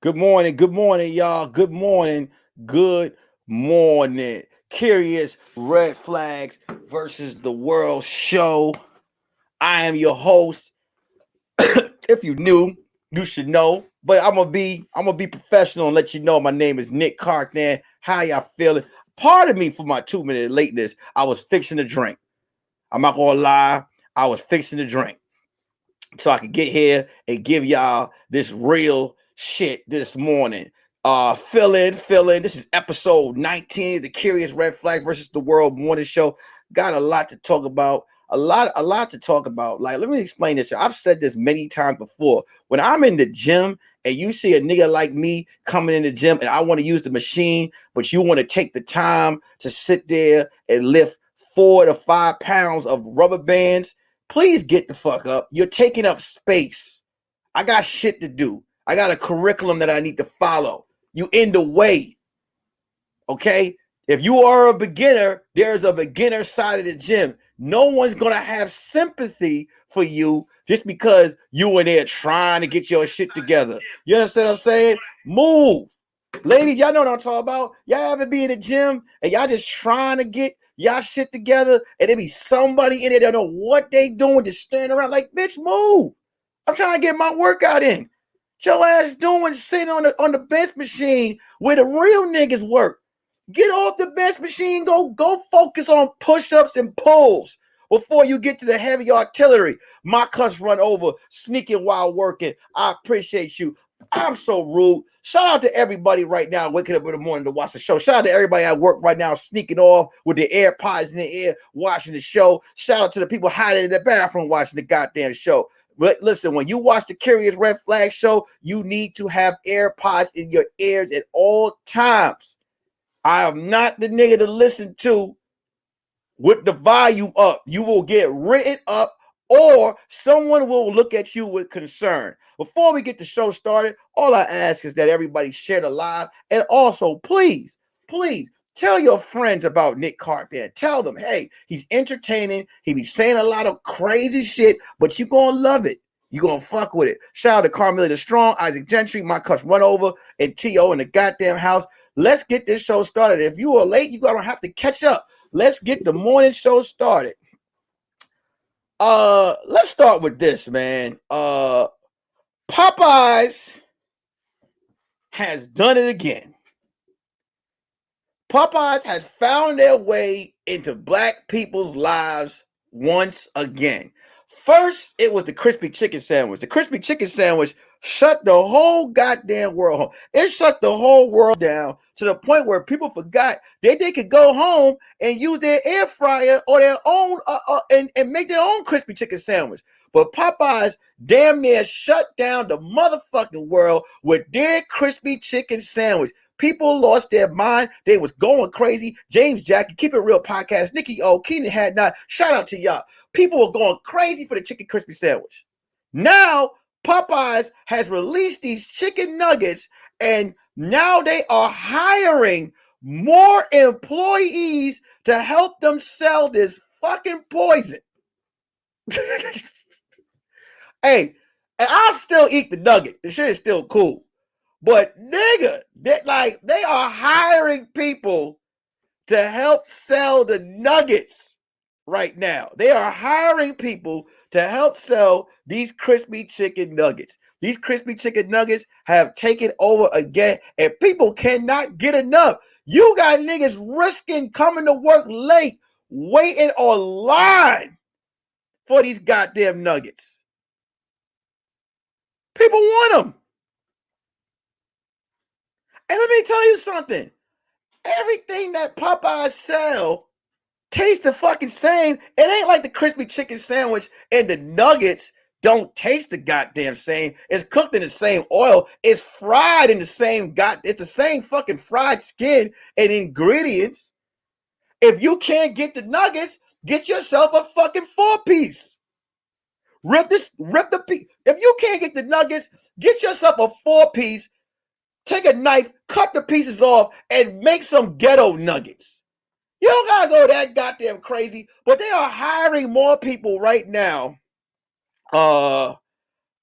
Good morning, y'all. Good morning. Curious Red Flags versus the World Show. I am your host. If you new, you should know. But I'm gonna be professional and let you know my name is Nick Carthan. How y'all feeling? Pardon me for my 2 minute lateness. I was fixing a drink. I'm not gonna lie. I was fixing a drink so I could get here and give y'all this real shit this morning. Fill in. This is episode 19 of the Curious Red Flag versus the World Morning Show. Got a lot to talk about. A lot to talk about. Like, let me explain this. I've said this many times before. When I'm in the gym and you see a nigga like me coming in the gym and I want to use the machine, but you want to take the time to sit there and lift 4 to 5 pounds of rubber bands, please get the fuck up. You're taking up space. I got shit to do. I got a curriculum that I need to follow. You in the way. Okay? If you are a beginner, there's a beginner side of the gym. No one's gonna have sympathy for you just because you in there trying to get your shit together. You understand what I'm saying? Move. Ladies, y'all know what I'm talking about. Y'all ever be in the gym and y'all just trying to get y'all shit together and there be somebody in there that don't know what they doing, just standing around like, bitch, move. I'm trying to get my workout in. What your ass doing sitting on the bench machine where the real niggas work. Get off the bench machine. Go focus on push-ups and pulls before you get to the heavy artillery. My cuss run over, sneaking while working. I appreciate you. I'm so rude. Shout out to everybody right now waking up in the morning to watch the show. Shout out to everybody at work right now sneaking off with their AirPods in their ear watching the show. Shout out to the people hiding in the bathroom watching the goddamn show. But listen, when you watch the Curious Red Flag show, you need to have AirPods in your ears at all times. I am not the nigga to listen to with the volume up. You will get written up or someone will look at you with concern. Before we get the show started, all I ask is that everybody share the live. And also, please tell your friends about Nick Carpenter. Tell them, hey, he's entertaining. He be saying a lot of crazy shit, but you're going to love it. You're going to fuck with it. Shout out to Carmela the Strong, Isaac Gentry, my cuss run over, and T.O. in the goddamn house. Let's get this show started. If you are late, you're going to have to catch up. Let's get the morning show started. Let's start with this, man. Popeyes has done it again. Popeyes has found their way into black people's lives once again. First, it was the crispy chicken sandwich. The crispy chicken sandwich shut the whole goddamn world home. It shut the whole world down to the point where people forgot that they could go home and use their air fryer or their own and make their own crispy chicken sandwich. But Popeyes damn near shut down the motherfucking world with their crispy chicken sandwich. People lost their mind. They was going crazy. James Jackie, Keep It Real podcast, Nikki O, Keenan Had Not. Shout out to y'all. People were going crazy for the chicken crispy sandwich. Now, Popeyes has released these chicken nuggets, and now they are hiring more employees to help them sell this fucking poison. Hey, and I'll still eat the nugget. The shit is still cool. But nigga, they are hiring people to help sell the nuggets right now. They are hiring people to help sell these crispy chicken nuggets. These crispy chicken nuggets have taken over again, and people cannot get enough. You got niggas risking coming to work late, waiting online for these goddamn nuggets. People want them. And let me tell you something. Everything that Popeyes sell tastes the fucking same. It ain't like the crispy chicken sandwich and the nuggets don't taste the goddamn same. It's cooked in the same oil. It's fried in the same it's the same fucking fried skin and ingredients. If you can't get the nuggets, get yourself a fucking 4-piece. Rip the piece. If you can't get the nuggets, get yourself a 4-piece. Take a knife, cut the pieces off, and make some ghetto nuggets. You don't gotta go that goddamn crazy, but they are hiring more people right now. They are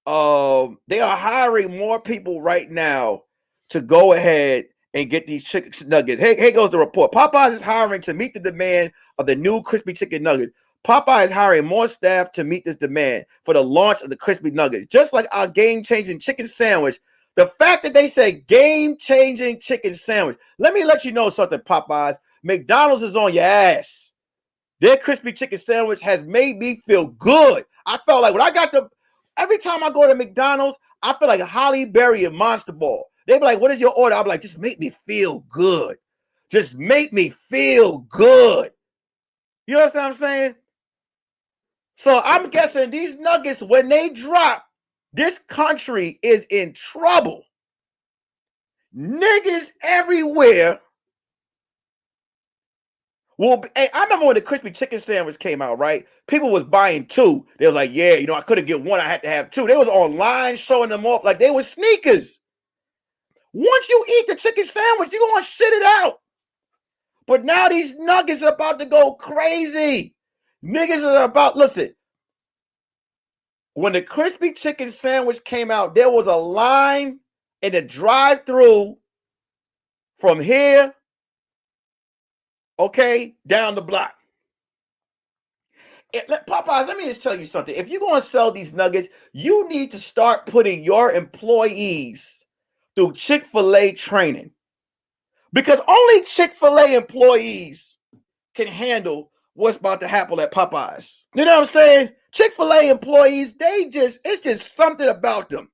hiring more people right now to go ahead and get these chicken nuggets. Here goes the report. Popeyes is hiring to meet the demand of the new crispy chicken nuggets. Popeye is hiring more staff to meet this demand for the launch of the crispy nuggets. Just like our game-changing chicken sandwich, the fact that they say game-changing chicken sandwich, let me let you know something, Popeyes. McDonald's is on your ass. Their crispy chicken sandwich has made me feel good. I felt like when I got every time I go to McDonald's, I feel like Holly Berry and Monster Ball. They be like, what is your order? I'm like, just make me feel good. Just make me feel good. You know what I'm saying? So I'm guessing these nuggets, when they drop, this country is in trouble. Niggas everywhere. Well, hey, I remember when the crispy chicken sandwich came out, right? People was buying two. They was like, yeah, I couldn't get one. I had to have two. They was online showing them off like they were sneakers. Once you eat the chicken sandwich, you're going to shit it out. But now these nuggets are about to go crazy. Niggas are about, listen, when the crispy chicken sandwich came out, there was a line in the drive-thru from here, okay, down the block. Popeyes, let me just tell you something. If you're going to sell these nuggets, you need to start putting your employees through Chick-fil-A training. Because only Chick-fil-A employees can handle what's about to happen at Popeyes. You know what I'm saying? Chick-fil-A employees, it's just something about them.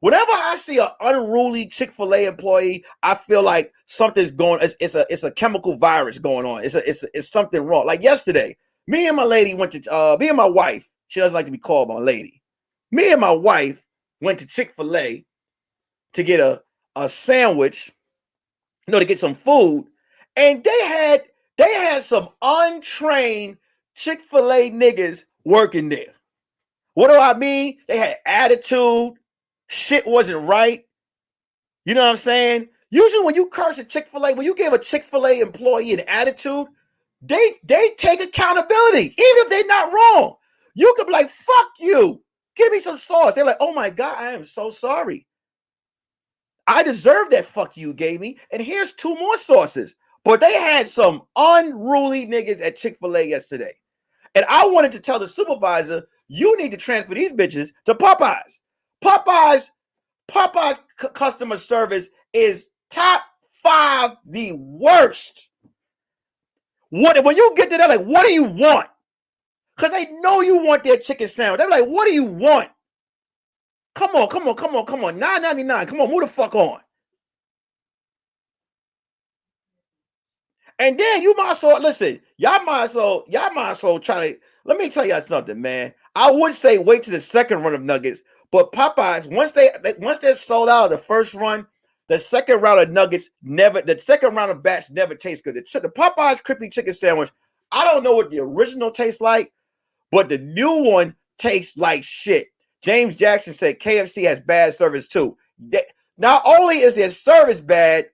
Whenever I see an unruly Chick-fil-A employee, I feel like something's going. It's a chemical virus going on. It's something wrong. Like yesterday, me and my lady went to me and my wife. She doesn't like to be called my lady. Me and my wife went to Chick-fil-A to get a sandwich, to get some food, and they had some untrained Chick-fil-A niggas working there. What do I mean? They had attitude. Shit wasn't right. You know what I'm saying? Usually when you curse a Chick-fil-A, when you give a Chick-fil-A employee an attitude, they take accountability, even if they're not wrong. You could be like, fuck you. Give me some sauce. They're like, oh my God, I am so sorry. I deserve that fuck you gave me. And here's two more sauces. But they had some unruly niggas at Chick-fil-A yesterday. And I wanted to tell the supervisor, you need to transfer these bitches to Popeyes. Popeyes customer service is top 5 the worst. When you get to that, like, what do you want? Because they know you want their chicken sandwich. They're like, what do you want? Come on. $9.99. Come on, move the fuck on. And then you might as well, listen, y'all might as well try to, let me tell y'all something, man. I would say wait to the second run of nuggets, but Popeyes, once they're sold out of the first run, the second round of nuggets the second round of batch never tastes good. The Popeyes crispy chicken sandwich, I don't know what the original tastes like, but the new one tastes like shit. James Jackson said KFC has bad service too. Not only is their service bad,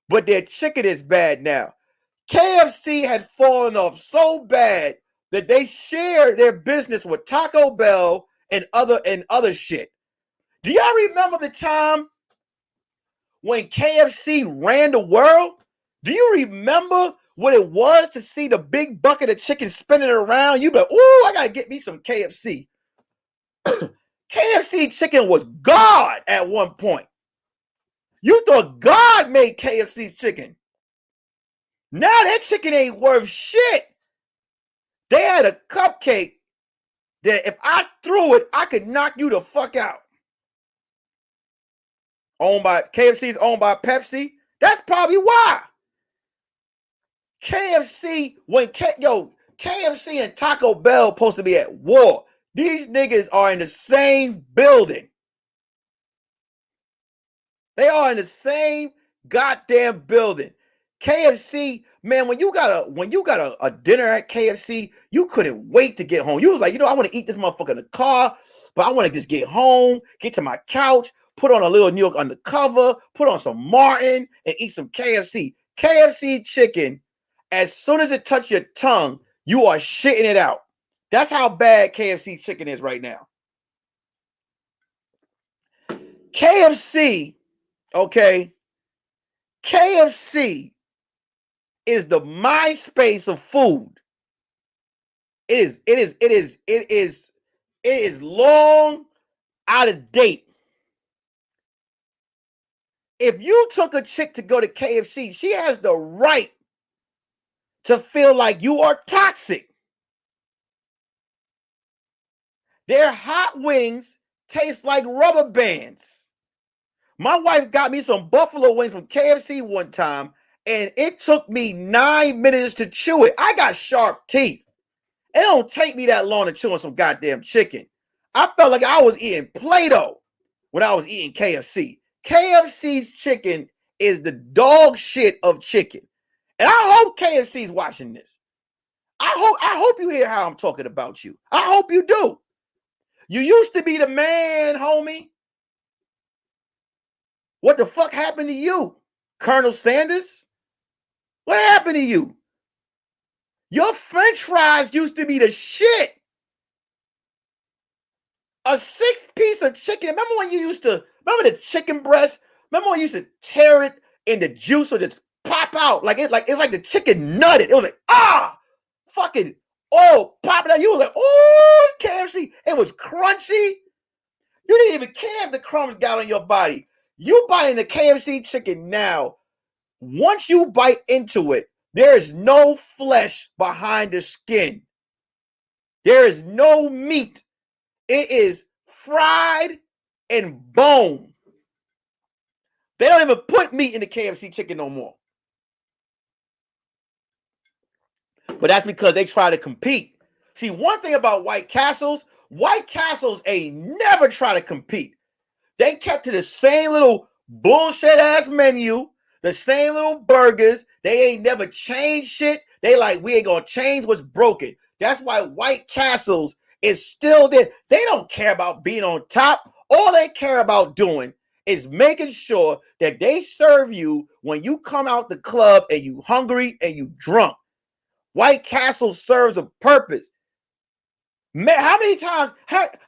but their chicken is bad now. KFC had fallen off so bad that they shared their business with Taco Bell and other shit. Do y'all remember the time when KFC ran the world? Do you remember what it was to see the big bucket of chicken spinning around? You be like, ooh, I gotta get me some KFC. KFC chicken was God at one point. You thought God made KFC chicken. Now that chicken ain't worth shit. They had a cupcake that if I threw it, I could knock you the fuck out. KFC's owned by Pepsi. That's probably why. KFC and Taco Bell supposed to be at war. These niggas are in the same building. They are in the same goddamn building. KFC, man, when you got a dinner at KFC, you couldn't wait to get home. You was like, I want to eat this motherfucker in the car, but I want to just get home, get to my couch, put on a little New York Undercover, put on some Martin, and eat some KFC. KFC chicken, as soon as it touches your tongue, you are shitting it out. That's how bad KFC chicken is right now. KFC Okay, KFC is the MySpace of food. It is long out of date. If you took a chick to go to KFC, she has the right to feel like you are toxic. Their hot wings taste like rubber bands. My wife got me some buffalo wings from KFC one time, and it took me 9 minutes to chew it. I got sharp teeth. It don't take me that long to chew on some goddamn chicken. I felt like I was eating Play-Doh when I was eating KFC. KFC's chicken is the dog shit of chicken. And I hope KFC's watching this. I hope you hear how I'm talking about you. I hope you do. You used to be the man, homie. What the fuck happened to you? Colonel Sanders? What happened to you? Your French fries used to be the shit. A 6-piece of chicken. Remember when you used to, remember the chicken breast? Remember when you used to tear it and the juice would just pop out? It's like the chicken nutted. It was like, fucking oil popping out. You was like, oh, KFC. It was crunchy. You didn't even care if the crumbs got on your body. You buying the KFC chicken now. Once you bite into it, there is no flesh behind the skin. There is no meat. It is fried and bone. They don't even put meat in the KFC chicken no more. But that's because they try to compete. See, one thing about White Castles ain't never try to compete. They kept to the same little bullshit ass menu, the same little burgers. They ain't never changed shit. They like, we ain't gonna change what's broken. That's why White Castles is still there. They don't care about being on top. All they care about doing is making sure that they serve you when you come out the club and you hungry and you drunk. White Castle serves a purpose. Man, how many times, let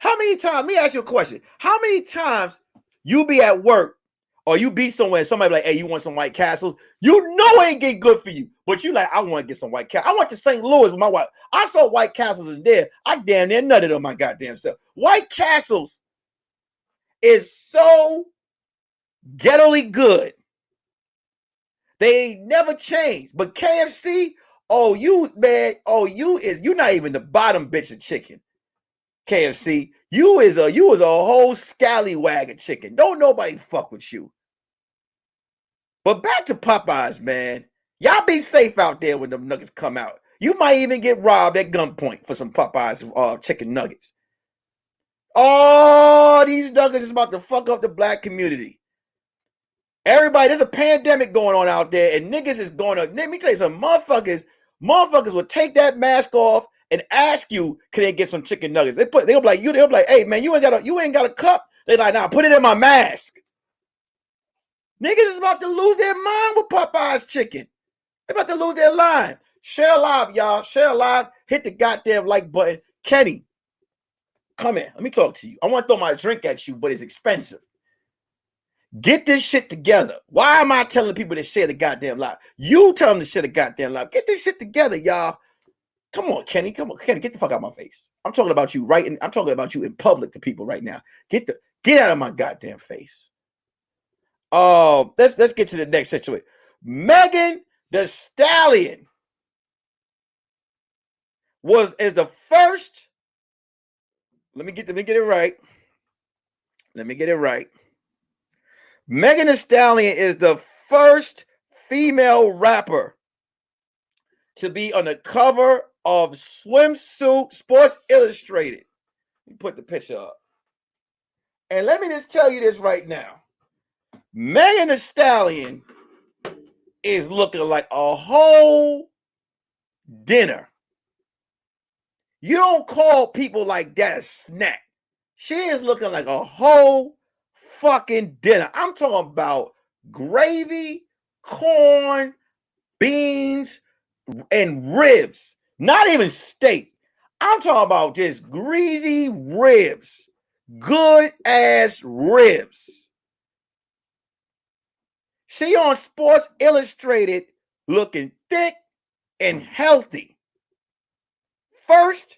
me ask you a question. How many times you be at work or you be somewhere and somebody be like, hey, you want some White Castles? You know it ain't get good for you, but you like, I want to get some White Castles. I went to St. Louis with my wife. I saw White Castles in there. I damn near nutted on my goddamn self. White Castles is so ghettoly good. They ain't never changed. But KFC, you're not even the bottom bitch of chicken. KFC, you was a whole scallywag of chicken. Don't nobody fuck with you. But back to Popeyes, man. Y'all be safe out there when them nuggets come out. You might even get robbed at gunpoint for some Popeyes chicken nuggets. Oh, these nuggets is about to fuck up the black community. Everybody, there's a pandemic going on out there, and niggas is going to, let me tell you something, motherfuckers will take that mask off and ask you, can they get some chicken nuggets? They'll be like, hey man, you ain't got a cup. They like, nah, put it in my mask. Niggas is about to lose their mind with Popeye's chicken. They're about to lose their line. Share live, y'all. Share live. Hit the goddamn like button. Kenny, come here. Let me talk to you. I want to throw my drink at you, but it's expensive. Get this shit together. Why am I telling people to share the goddamn live? You tell them to share the goddamn live. Get this shit together, y'all. Come on, Kenny. Come on, Kenny. Get the fuck out of my face. I'm talking about you I'm talking about you in public to people right now. Get out of my goddamn face. Let's get to the next situation. Megan Thee Stallion is the first. Let me get it right. Megan Thee Stallion is the first female rapper to be on the cover of Swimsuit Sports Illustrated. Let me put the picture up. And let me just tell you this right now. Megan Thee Stallion is looking like a whole dinner. You don't call people like that a snack. She is looking like a whole fucking dinner. I'm talking about gravy, corn, beans, and ribs. Not even steak. I'm talking about just greasy ribs. Good ass ribs. She on Sports Illustrated looking thick and healthy. First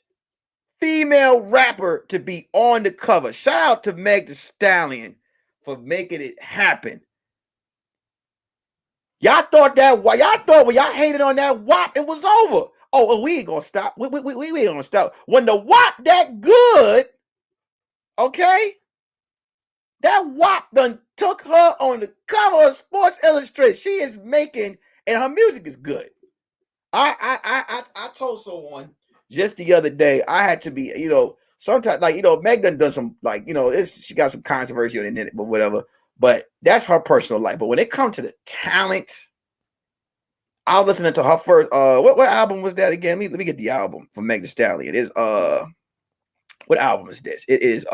female rapper to be on the cover. Shout out to Meg Thee Stallion for making it happen. Y'all thought when y'all hated on that WAP, it was over. Oh, we ain't gonna stop. We ain't gonna stop. When the WAP that good, okay, that WAP done took her on the cover of Sports Illustrated. She is making, and her music is good. I told someone just the other day, I had to be, sometimes, Meg done some, she got some controversy on it, but whatever. But that's her personal life. But when it comes to the talent, I was listening to her first. What album was that again? Let me get the album from Meg Thee Stallion. It is what album is this? It is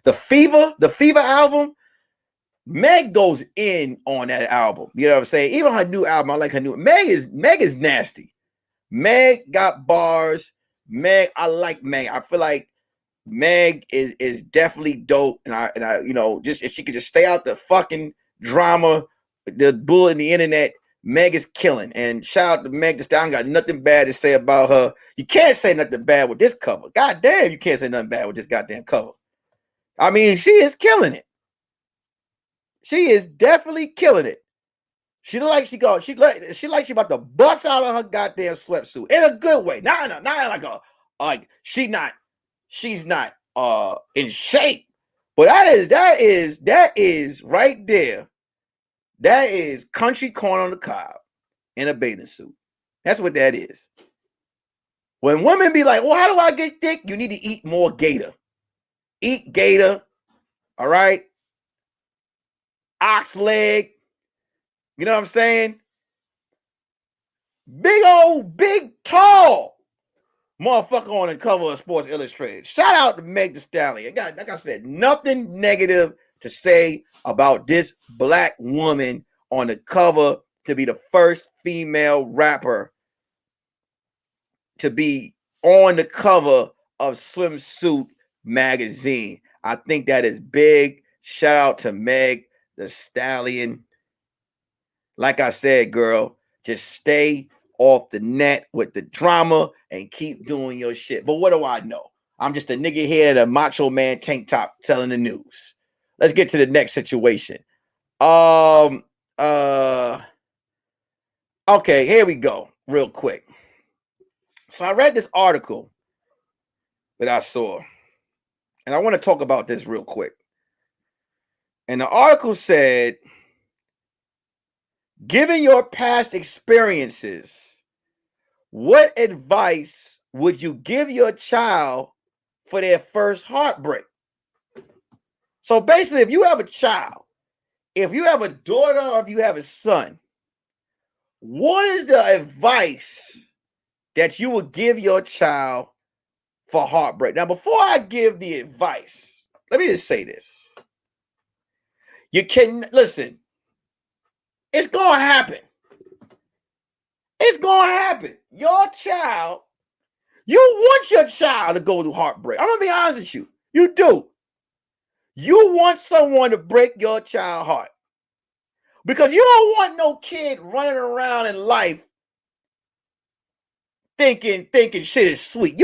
the Fever album. Meg goes in on that album. You know what I'm saying? Even her new album, I like her new. Meg is nasty. Meg got bars. I like Meg. I feel like Meg is definitely dope. And I just if she could just stay out the fucking drama, the bull in the internet, Meg is killing. And shout out to Meg Thee Stallion. Got nothing bad to say about her. You can't say nothing bad with this cover. God damn, you can't say nothing bad with this goddamn cover. I mean, she is killing it. She is definitely killing it. She like she about to bust out of her goddamn sweatsuit in a good way. Not like she's not in shape. But that is right there. That is country corn on the cob in a bathing suit. That's what that is. When women be like, well, how do I get thick? You need to eat more gator. Eat gator. All right. Ox leg. You know what I'm saying? Big, tall motherfucker on the cover of Sports Illustrated. Shout out to Meg Thee Stallion. Like I said, nothing negative to say about this black woman on the cover to be the first female rapper to be on the cover of Swimsuit magazine. I think that is big. Shout out to Meg Thee Stallion. Like I said, girl, just stay off the net with the drama and keep doing your shit. But what do I know? I'm just a nigga here in a macho man tank top telling the news. Let's get to the next situation. Okay, here we go, real quick. So I read this article that I saw, and I want to talk about this real quick. And the article said, given your past experiences, what advice would you give your child for their first heartbreak? So basically, if you have a child, if you have a daughter, or if you have a son, what is the advice that you would give your child for heartbreak? Now, before I give the advice, let me just say this. You can listen. It's going to happen. It's going to happen. Your child, you want your child to go through heartbreak. I'm going to be honest with you. You do. You want someone to break your child's heart. Because you don't want no kid running around in life thinking shit is sweet.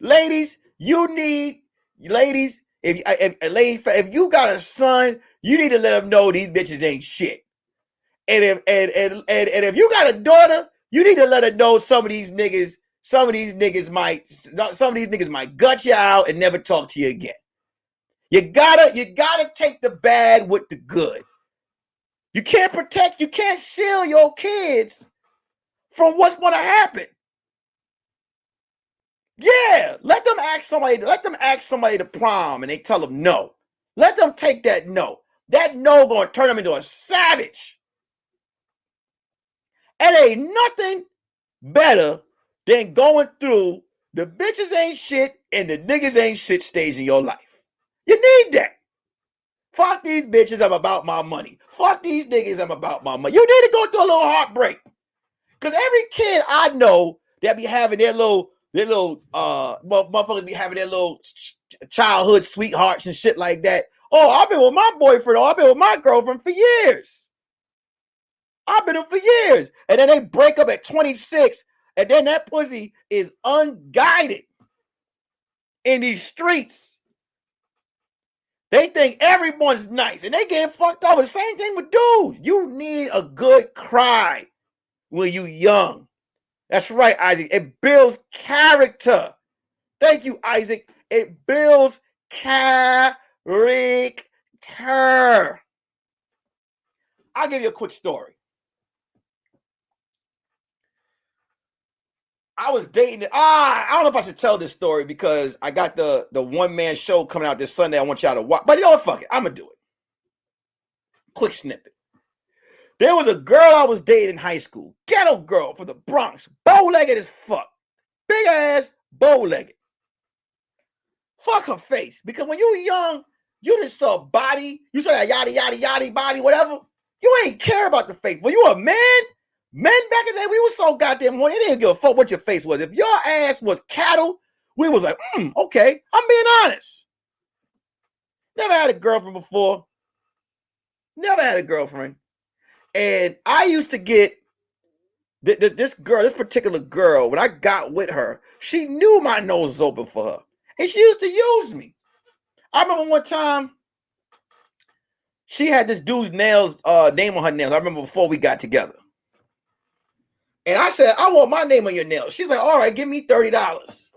Ladies, if you got a son, you need to let them know these bitches ain't shit. And if you got a daughter, you need to let her know some of these niggas might gut you out and never talk to you again. You gotta take the bad with the good. You can't shield your kids from what's gonna happen. Yeah, let them ask somebody to prom and they tell them no. Let them take that no. That no gonna turn them into a savage. And ain't nothing better than going through the bitches ain't shit and the niggas ain't shit stage in your life. You need that. Fuck these bitches, I'm about my money. Fuck these niggas, I'm about my money. You need to go through a little heartbreak. Because every kid I know that be having their little motherfuckers be having their little childhood sweethearts and shit like that. Oh, I've been with my boyfriend or I've been with my girlfriend for years. I've been with for years. And then they break up at 26, and then that pussy is unguided in these streets. They think everyone's nice, and they get fucked over. Same thing with dudes. You need a good cry when you young. That's right, Isaac. It builds character. Thank you, Isaac. It builds character. I'll give you a quick story. I was dating. I don't know if I should tell this story because I got the one-man show coming out this Sunday. I want y'all to watch. But you know what? Fuck it. I'm going to do it. Quick snippet. There was a girl I was dating in high school. Ghetto girl from the Bronx. Bow-legged as fuck. Big ass, bow-legged. Fuck her face. Because when you were young, you just saw body. You saw that yada, yada, yada body, whatever. You ain't care about the face. When you a man, men back in the day, we was so goddamn horny. They didn't give a fuck what your face was. If your ass was cattle, we was like, okay. I'm being honest. Never had a girlfriend before. Never had a girlfriend. And I used to get this particular girl, when I got with her, she knew my nose was open for her. And she used to use me. I remember one time, she had this dude's nails, name on her nails. I remember before we got together. And I said, I want my name on your nails. She's like, all right, give me $30.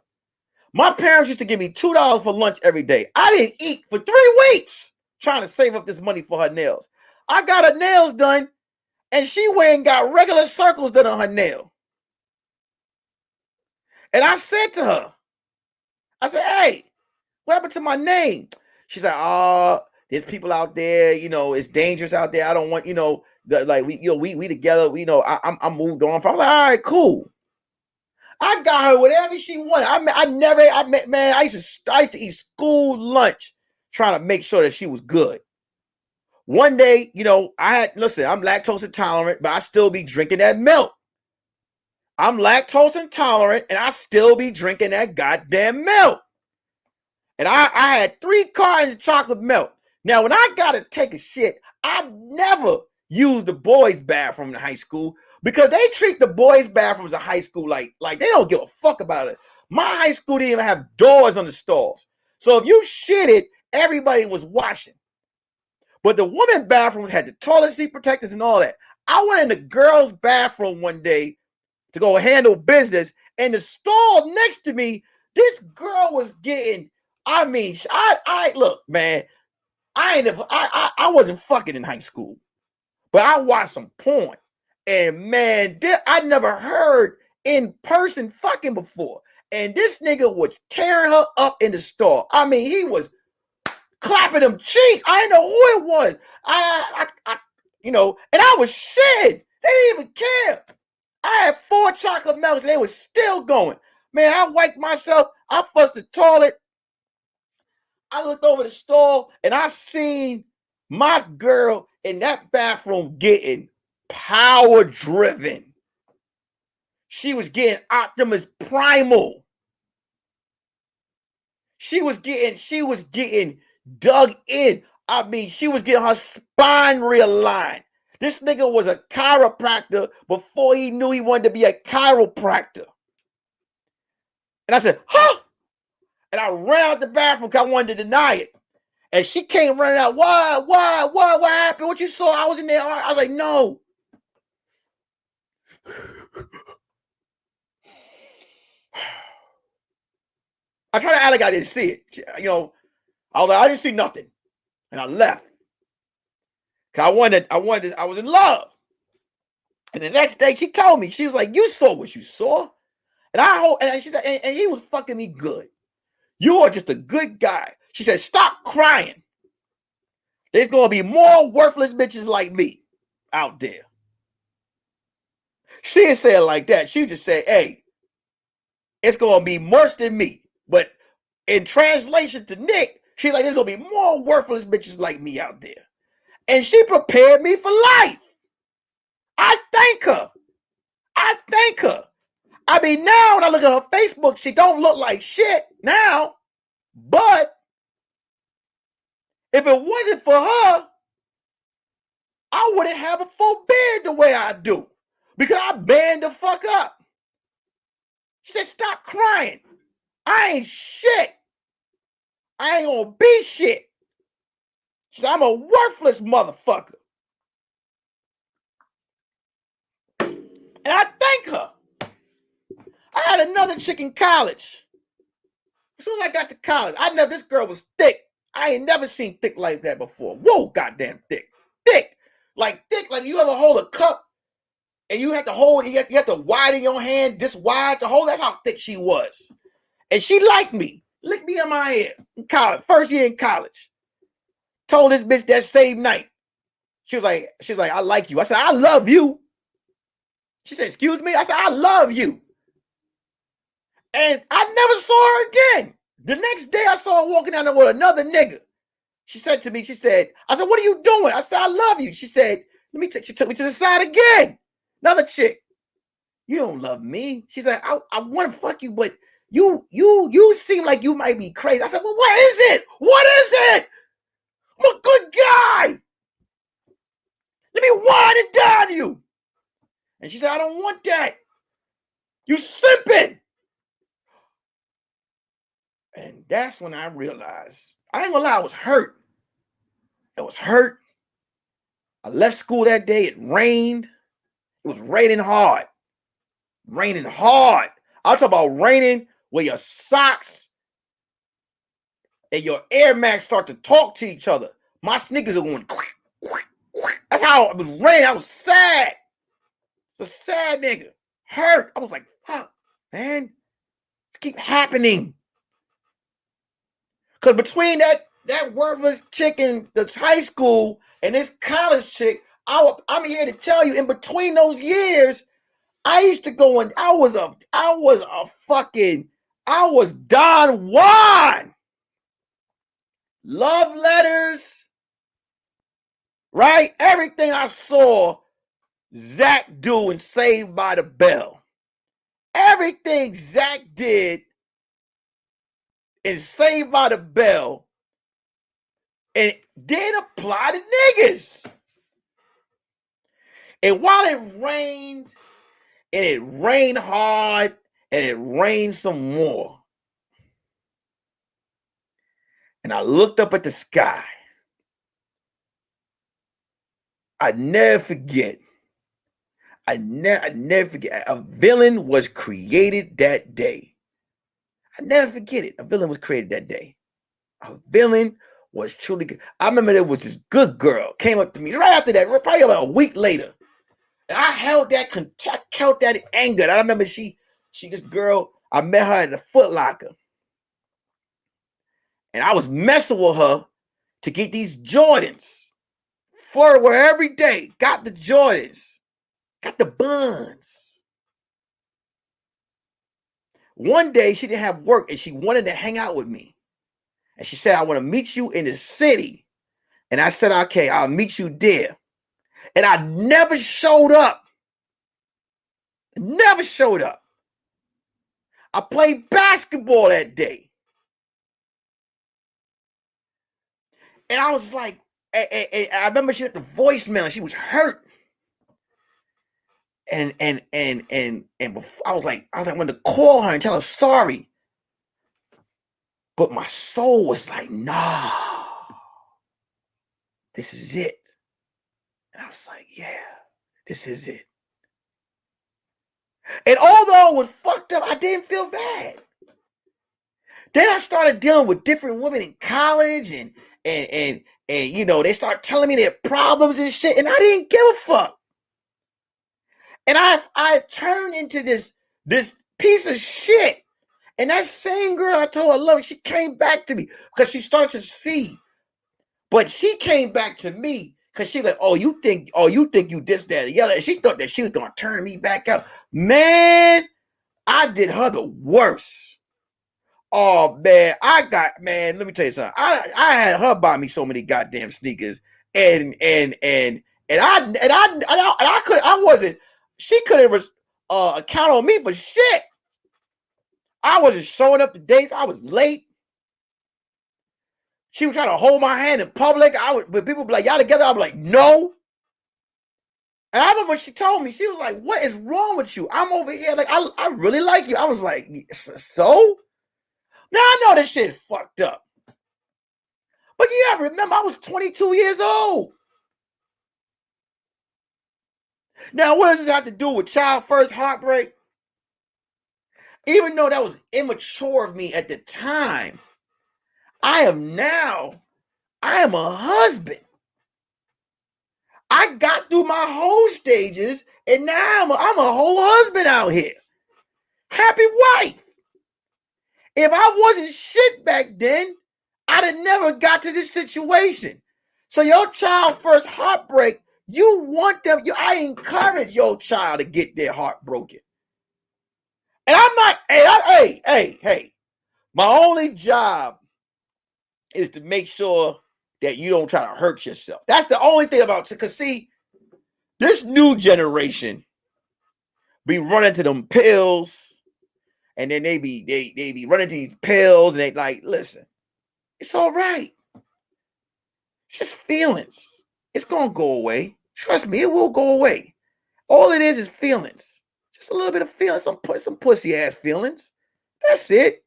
My parents used to give me $2 for lunch every day. I didn't eat for 3 weeks trying to save up this money for her nails. I got her nails done, and she went and got regular circles done on her nail. And I said to her, I said, hey, what happened to my name? She's like, oh, there's people out there, it's dangerous out there. I don't want, we together, I'm moved on from. I'm like, all right, cool. I got her whatever she wanted. I used to eat school lunch trying to make sure that she was good. One day, I'm lactose intolerant, but I still be drinking that milk. I'm lactose intolerant, and I still be drinking that goddamn milk. And I had 3 cartons of chocolate milk. Now, when I gotta take a shit, I never use the boys' bathroom in high school because they treat the boys' bathrooms in high school like they don't give a fuck about it. My high school didn't even have doors on the stalls. So if you shitted, everybody was watching. But the women's bathrooms had the toilet seat protectors and all that. I went in the girls' bathroom one day to go handle business, and the stall next to me, this girl was getting, look, man, I wasn't fucking in high school, but I watched some porn, and man, I never heard in person fucking before, and this nigga was tearing her up in the stall. He was clapping them cheeks. I didn't know who it was. And I was shit. They didn't even care. I had 4 chocolate milks, and they were still going. Man, I wiped myself. I flushed the toilet. I looked over the stall, and I seen my girl in that bathroom getting power driven. She was getting Optimus Primal. She was getting dug in. She was getting her spine realigned. This nigga was a chiropractor before he knew he wanted to be a chiropractor. And I said, huh? And I ran out the bathroom because I wanted to deny it. And she came running out. What happened? What you saw? I was in there. I was like, no. I tried to act like I didn't see it. I was like, I didn't see nothing. And I left. Cause I was in love. And the next day she told me, she was like, you saw what you saw. And she said, and he was fucking me good. You are just a good guy. She said, stop crying. There's gonna be more worthless bitches like me out there. She didn't say it like that. She just said, hey, it's gonna be worse than me. But in translation to Nick, she's like, there's gonna be more worthless bitches like me out there. And she prepared me for life. I thank her. Now when I look at her Facebook, she don't look like shit now. But if it wasn't for her, I I wouldn't have a full beard the way I do because I banned the fuck up. She said, stop crying. I ain't shit. I ain't gonna be shit. She said, I'm a worthless motherfucker. And I thank her. I had another chick in college. As soon as I got to college, this girl was thick. I ain't never seen thick like that before. Whoa, goddamn thick. Thick. Like you ever hold a cup and you have to hold, you have to widen your hand this wide to hold. That's how thick she was. And she liked me. Licked me on my head in college. First year in college. Told this bitch that same night. She was like, I like you. I said, I love you. She said, excuse me? I said, I love you. And I never saw her again. The next day I saw her walking down there with another nigga. She said to me, I said, what are you doing? I said, I love you. She said, she took me to the side again. Another chick. You don't love me. She said, I want to fuck you, but you seem like you might be crazy. I said, well, what is it? What is it? I'm a good guy. Let me wine and dine you. And she said, I don't want that. You simping. And that's when I realized, I ain't gonna lie, I was hurt. I was hurt. I left school that day. It rained. It was raining hard. Raining hard. I'll talk about raining where your socks and your Air Max start to talk to each other. My sneakers are going quick, quick, quick. That's how it was raining. I was sad. It's a sad nigga. Hurt. I was like, fuck, man. It keep happening. Because between that worthless chick in the high school and this college chick, I'm here to tell you, in between those years, I used to go and I was Don Juan. Love letters, right? Everything I saw Zach do in Saved by the Bell. Everything Zach did in Saved by the Bell, and it did apply to niggas. And while it rained, and it rained hard, and it rained some more, and I looked up at the sky, I never forget. I never forget. A villain was created that day. I never forget it. A villain was created that day. A villain was truly good. I remember there was this good girl came up to me right after that, probably about a week later. And I held that anger. And I remember she this girl, I met her at the Foot Locker. And I was messing with her to get these Jordans. For her every day. Got the Jordans. Got the buns. One day she didn't have work and she wanted to hang out with me. And she said, I want to meet you in the city. And I said, okay, I'll meet you there. And I never showed up. Never showed up. I played basketball that day. And I was like, I remember she had the voicemail and she was hurt. And before, I was like, I wanted to call her and tell her sorry. But my soul was like, nah, this is it. And I was like, yeah, this is it. And although it was fucked up, I didn't feel bad. Then I started dealing with different women in college and you know, they start telling me their problems and shit, and I didn't give a fuck. And I turned into this piece of shit. And that same girl I told I love her, she came back to me because she started to see. But she came back to me because she's like, you think you this, that, and the other. And she thought that she was gonna turn me back up. Man, I did her the worst. Oh man, let me tell you something. I had her buy me so many goddamn sneakers, and I could, I wasn't. She couldn't count on me for shit. I wasn't showing up to dates. I was late. She was trying to hold my hand in public. When people be like, y'all together, I'm like, no. And I remember when she told me, she was like, what is wrong with you? I'm over here, like, I really like you. I was like, so? Now I know this shit fucked up. But yeah, remember, I was 22 years old. Now, what does this have to do with child first heartbreak? Even though that was immature of me at the time, I am a husband. I got through my whole stages, and now I'm a whole husband out here. Happy wife. If I wasn't shit back then, I'd have never got to this situation. So your child first heartbreak, you want them, I encourage your child to get their heart broken. And I'm not, hey, my only job is to make sure that you don't try to hurt yourself. That's the only thing about it. Because see, this new generation be running to them pills, and then they be running to these pills, and they like, listen, it's all right. It's just feelings. It's gonna go away. Trust me, it will go away. All it is feelings. Just a little bit of feelings, some pussy ass feelings. That's it.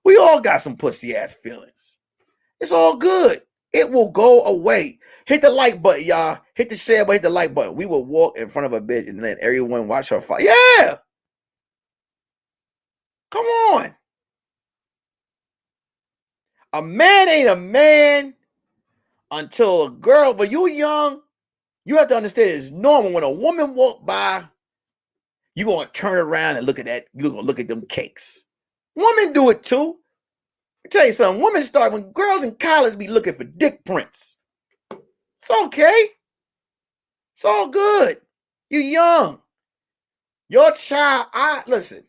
We all got some pussy ass feelings. It's all good. It will go away. Hit the like button, y'all. Hit the share button, hit the like button. We will walk in front of a bitch and let everyone watch her fight. Yeah. Come on. A man ain't a man until a girl, but you young, you have to understand it's normal. When a woman walk by, you gonna turn around and look at that. You're gonna look at them cakes. Women do it too. I tell you something, women start when girls in college be looking for dick prints. It's okay. It's all good. You young. Your child, listen,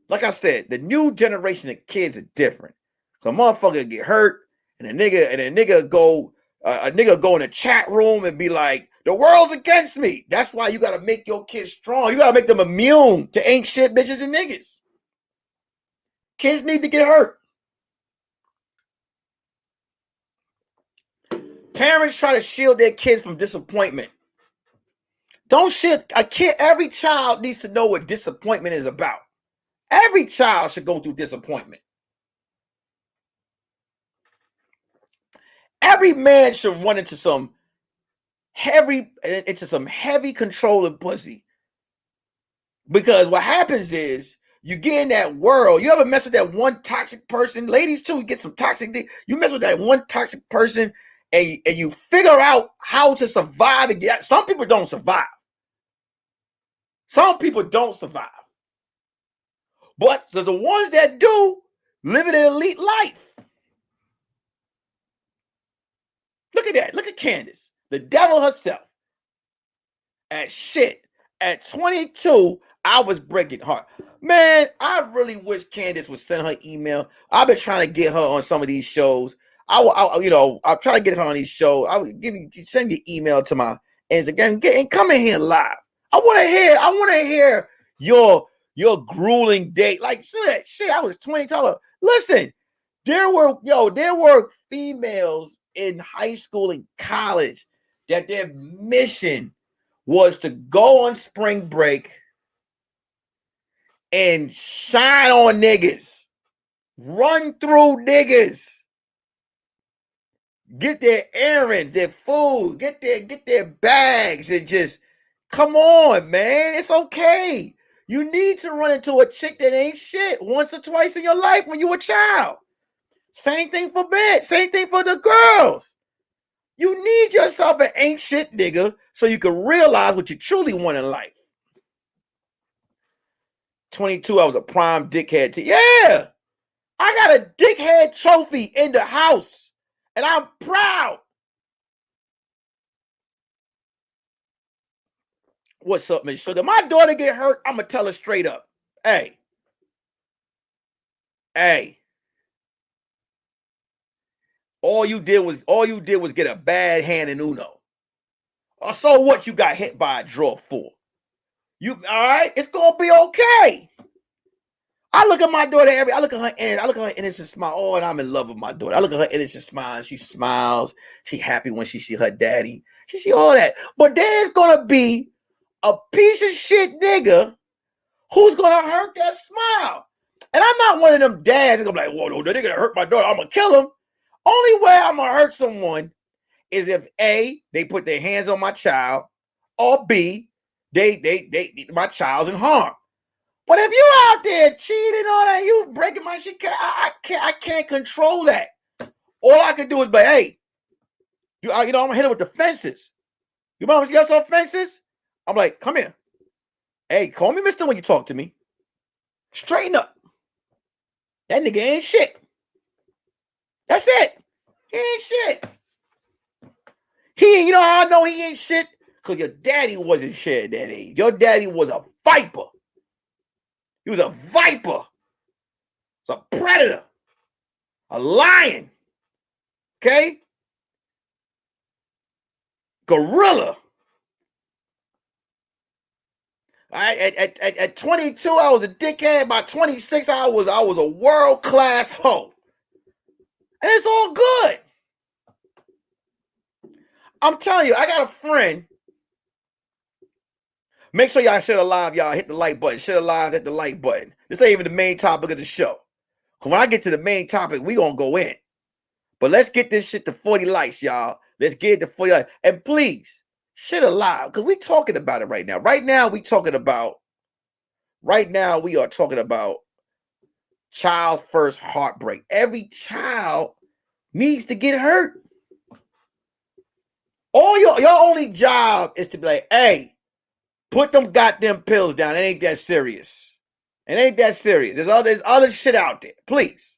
like I said, the new generation of kids are different. So a motherfucker get hurt, and a nigga go in the chat room and be like, the world's against me. That's why you gotta make your kids strong. You gotta make them immune to ain't shit bitches and niggas. Kids need to get hurt. Parents try to shield their kids from disappointment. Don't shit a kid. Every child needs to know what disappointment is about. Every child should go through disappointment. Every man should run into some heavy controlling pussy. Because what happens is you get in that world. You ever mess with that one toxic person? Ladies too, you get some toxic thing. You mess with that one toxic person and you figure out how to survive and get. Some people don't survive. Some people don't survive. But the ones that do live an elite life. Look at that. Look at Candace, the devil herself. At 22, I was breaking heart. Man, I really wish Candace would send her email. I've been trying to get her on some of these shows. I'm trying to get her on these shows. I would send your email to my Instagram and come in here live. I want to hear your grueling date. Like shit. I was 22. Listen, there were females in high school and college that their mission was to go on spring break and shine on niggas, run through niggas, get their errands, their food, get their bags, and just come on, man. It's okay. You need to run into a chick that ain't shit once or twice in your life when you were a child. Same thing for men. Same thing for the girls. You need yourself an ain't shit nigga so you can realize what you truly want in life. 22, I was a prime dickhead. Yeah, I got a dickhead trophy in the house, and I'm proud. What's up, Miss Sugar? My daughter get hurt, I'm gonna tell her straight up. Hey, all you did was get a bad hand in Uno. Or so what? You got hit by a draw for? You all right? It's gonna be okay. I look at my daughter I look at her innocent smile. Oh, and I'm in love with my daughter. I look at her innocent smile and she smiles. She happy when she see her daddy. She see all that. But there's gonna be a piece of shit nigga who's gonna hurt that smile. And I'm not one of them dads that's gonna be like, whoa, no, they're gonna hurt my daughter. I'm gonna kill him. Only way I'm gonna hurt someone is if A, they put their hands on my child, or B, my child's in harm. But if you out there cheating on that, you breaking my shit, I can't control that. All I can do is be like, hey, I'm gonna hit him with the fences. You mama got some fences? I'm like, come here. Hey, call me mister when you talk to me. Straighten up. That nigga ain't shit. That's it. He ain't shit. You know how I know he ain't shit? Because your daddy wasn't shit at that age. Your daddy was a viper. He was a viper. He was a predator. A lion. Okay? Gorilla. At 22, I was a dickhead. By 26, I was a world-class hoe. And it's all good. I'm telling you, I got a friend. Make sure y'all share the live, y'all. Hit the like button. Share the live, hit the like button. This ain't even the main topic of the show. Because when I get to the main topic, we going to go in. But let's get this shit to 40 likes, y'all. Let's get it to 40 likes. And please, share the live. Because we talking about it right now. Right now, we are talking about child first heartbreak. Every child needs to get hurt. All your only job is to be like, hey, put them goddamn pills down. It ain't that serious. It ain't that serious. There's other shit out there. Please.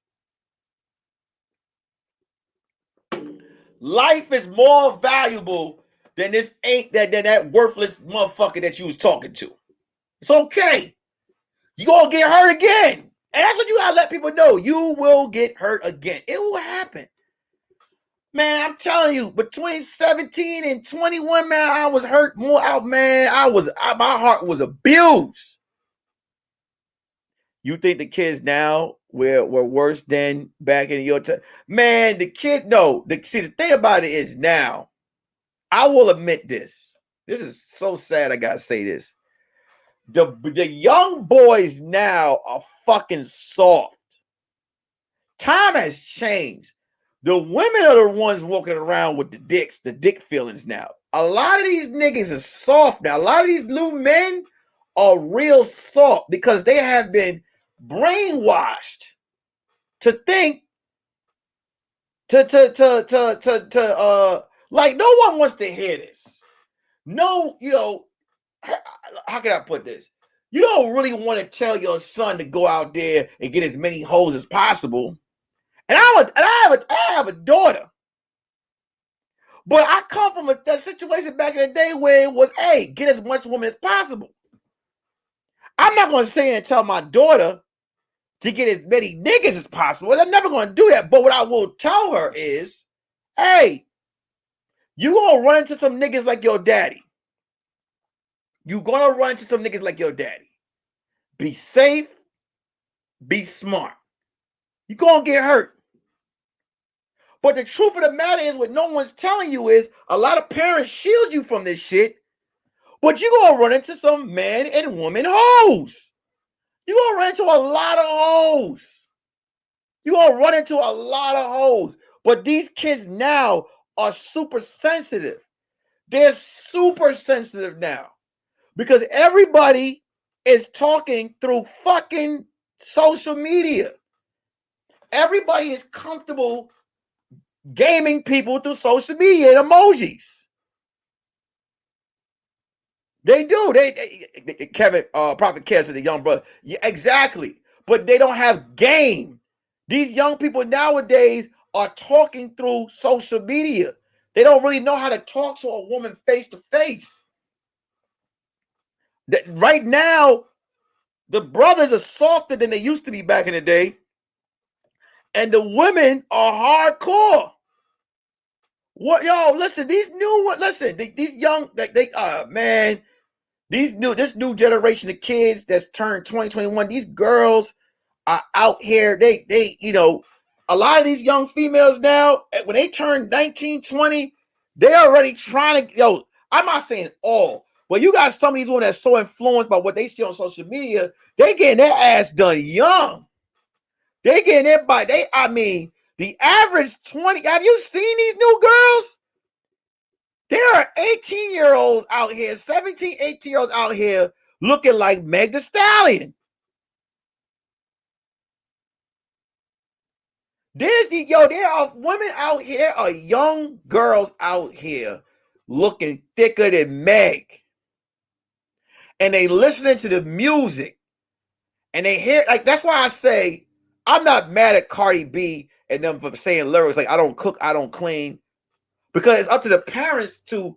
Life is more valuable than that worthless motherfucker that you was talking to. It's okay. You gonna get hurt again. And that's what you gotta let people know. You will get hurt again. It will happen. Man, I'm telling you, between 17 and 21, man, I was hurt more out, man. My heart was abused. You think the kids now were worse than back in your time? Man, the thing about it is now, I will admit this. This is so sad I gotta say this. The young boys now are fucking soft. Time has changed. The women are the ones walking around with the dick feelings now. A lot of these niggas are soft now. A lot of these new men are real soft because they have been brainwashed to think like no one wants to hear this. No, how can I put this? You don't really want to tell your son to go out there and get as many hoes as possible. And I have a daughter. But I come from a situation back in the day where it was, hey, get as much woman as possible. I'm not going to say and tell my daughter to get as many niggas as possible. I'm never going to do that. But what I will tell her is, hey, you going to run into some niggas like your daddy. You're going to run into some niggas like your daddy. Be safe. Be smart. You're going to get hurt. But the truth of the matter is, what no one's telling you is, a lot of parents shield you from this shit, but you're going to run into some man and woman hoes. You're going to run into a lot of hoes. You're going to run into a lot of hoes. But these kids now are super sensitive. They're super sensitive now. Because everybody is talking through fucking social media. Everybody is comfortable gaming people through social media and emojis. They do. They Kevin, Prophet Kev said the young brother. Yeah, exactly. But they don't have game. These young people nowadays are talking through social media. They don't really know how to talk to a woman face to face. Right now, the brothers are softer than they used to be back in the day. And the women are hardcore. What, yo, listen, these young, this new generation of kids that's turned 2021, these girls are out here. They a lot of these young females now, when they turn 19, 20, they're already trying to, I'm not saying all, but you got some of these women that's so influenced by what they see on social media, they getting their ass done young. They getting it by, the average 20, have you seen these new girls? There are 18-year-olds out here, 17, 18-year-olds out here looking like Meg Thee Stallion. There are women out here, there are young girls out here looking thicker than Meg. And they listening to the music. And they hear, like, that's why I say, I'm not mad at Cardi B and them for saying lyrics like, I don't cook, I don't clean. Because it's up to the parents to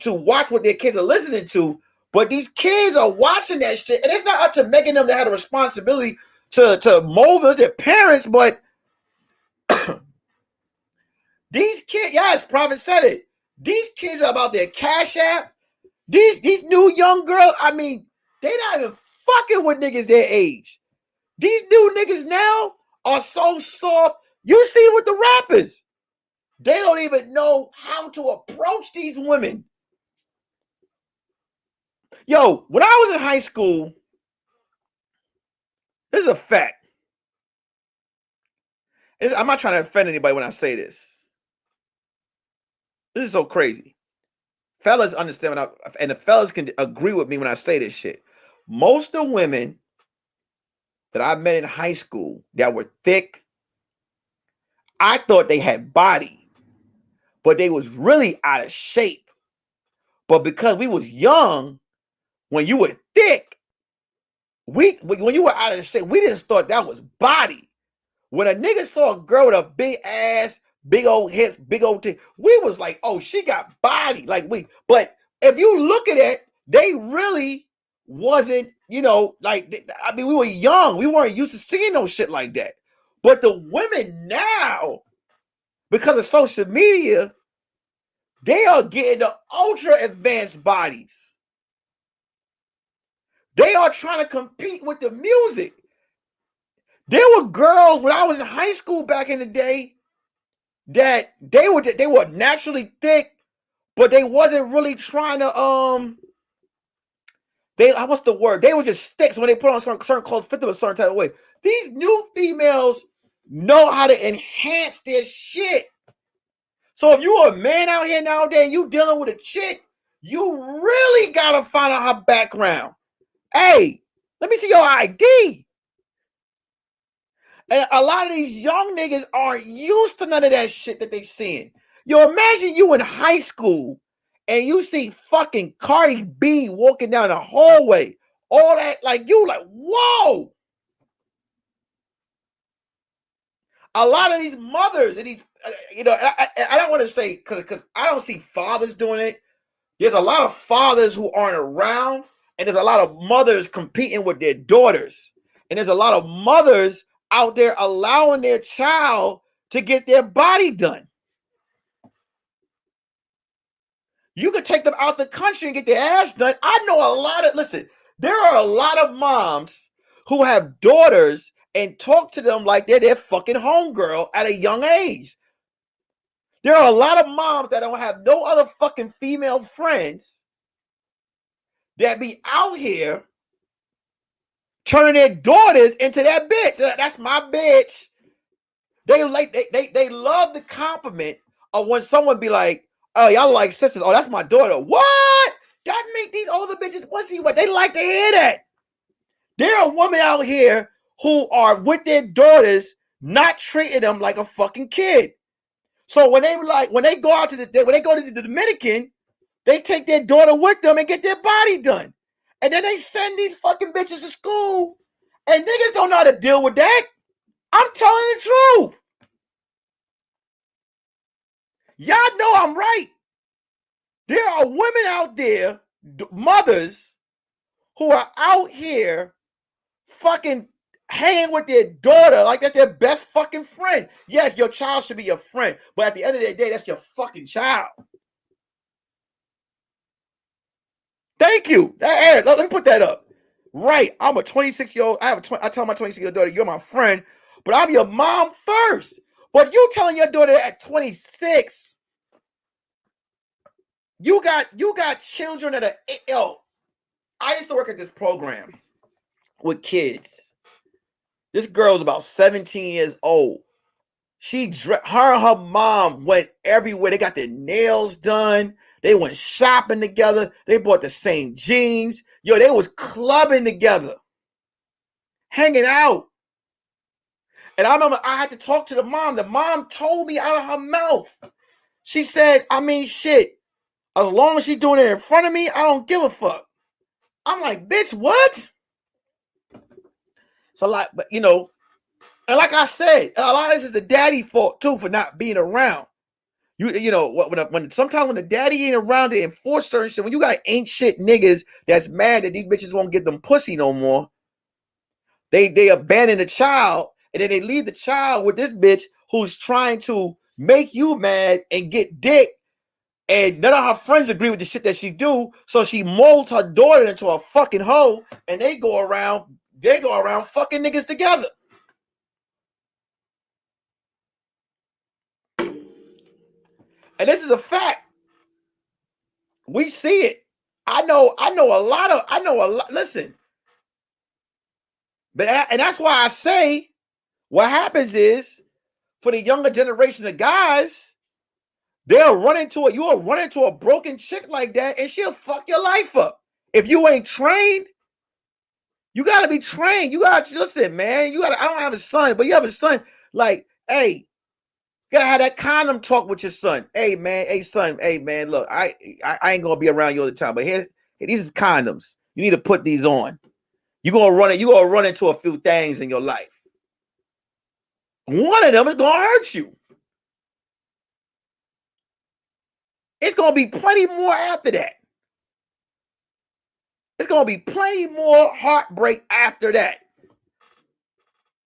watch what their kids are listening to. But these kids are watching that shit. And it's not up to making them to have a responsibility to mold us, their parents, but these kids, yes, Prophet said it. These kids are about their Cash App. These new young girls, they not even fucking with niggas their age. These new niggas now are so soft. You see with the rappers. They don't even know how to approach these women. Yo, when I was in high school, this is a fact. I'm not trying to offend anybody when I say this. This is so crazy. Fellas understand, and the fellas can agree with me when I say this shit. Most of the women that I met in high school that were thick, I thought they had body, but they was really out of shape. But because we was young, when you were thick, when you were out of shape, we just thought that was body. When a nigga saw a girl with a big ass, big old hips, big old titties, we was like, oh, she got body. But if you look at it, they really wasn't, we were young. We weren't used to seeing no shit like that. But the women now, because of social media, they are getting the ultra advanced bodies. They are trying to compete with the music. There were girls when I was in high school back in the day that they were naturally thick, but they wasn't really trying to what's the word? They were just sticks when they put on certain clothes, fit them a certain type of way. These new females know how to enhance their shit. So if you're a man out here nowadays, you dealing with a chick, you really gotta find out her background. Hey, let me see your ID. And a lot of these young niggas aren't used to none of that shit that they seeing. Yo, imagine you in high school and you see fucking Cardi B walking down the hallway. All that, whoa. A lot of these mothers and these, I don't want to say, because I don't see fathers doing it. There's a lot of fathers who aren't around, and there's a lot of mothers competing with their daughters. And there's a lot of mothers out there allowing their child to get their body done. You could take them out the country and get their ass done. I know there are a lot of moms who have daughters and talk to them like they're their fucking homegirl at a young age. There are a lot of moms that don't have no other fucking female friends that be out here turning their daughters into that bitch. That's my bitch. They love the compliment of when someone be like, oh, y'all like sisters. Oh, that's my daughter. What? That make these older bitches pussy wet. They like to hear that. There are women out here who are with their daughters, not treating them like a fucking kid. So when they go to the Dominican, they take their daughter with them and get their body done. And then they send these fucking bitches to school. And niggas don't know how to deal with that. I'm telling the truth. Y'all know I'm right. There are women out there, mothers, who are out here fucking hanging with their daughter like that's their best fucking friend. Yes, your child should be your friend, but at the end of the day, that's your fucking child. Thank you. Let me put that up. Right. I'm a 26-year-old. I tell my 26-year-old daughter, you're my friend, but I'm your mom first. But you telling your daughter at 26, you got children that are I used to work at this program with kids. This girl's about 17 years old. Her and her mom went everywhere. They got their nails done. They went shopping together. They bought the same jeans. Yo, they was clubbing together, hanging out. And I remember I had to talk to the mom. The mom told me out of her mouth. She said, I mean, shit, as long as she's doing it in front of me, I don't give a fuck. I'm like, bitch, what? So, like, but you know, and like I said, a lot of this is the daddy fault too for not being around. You know, when sometimes when the daddy ain't around to enforce certain shit, when you got ain't shit niggas that's mad that these bitches won't get them pussy no more, they abandon the child and then they leave the child with this bitch who's trying to make you mad and get dick, and none of her friends agree with the shit that she do, so she molds her daughter into a fucking hoe, and they go around fucking niggas together. And this is a fact. We see it. I know a lot. Listen, and that's why I say what happens is for the younger generation of guys, you'll run into a broken chick like that, and she'll fuck your life up. If you ain't trained, you gotta be trained. You gotta listen, man. I don't have a son, but you have a son. Like, hey, you gotta have that condom talk with your son. Hey, man. Hey, son. Hey, man. Look, I ain't gonna be around you all the time, but these is condoms. You need to put these on. You gonna run into a few things in your life. One of them is gonna hurt you. It's gonna be plenty more after that. It's gonna be plenty more heartbreak after that.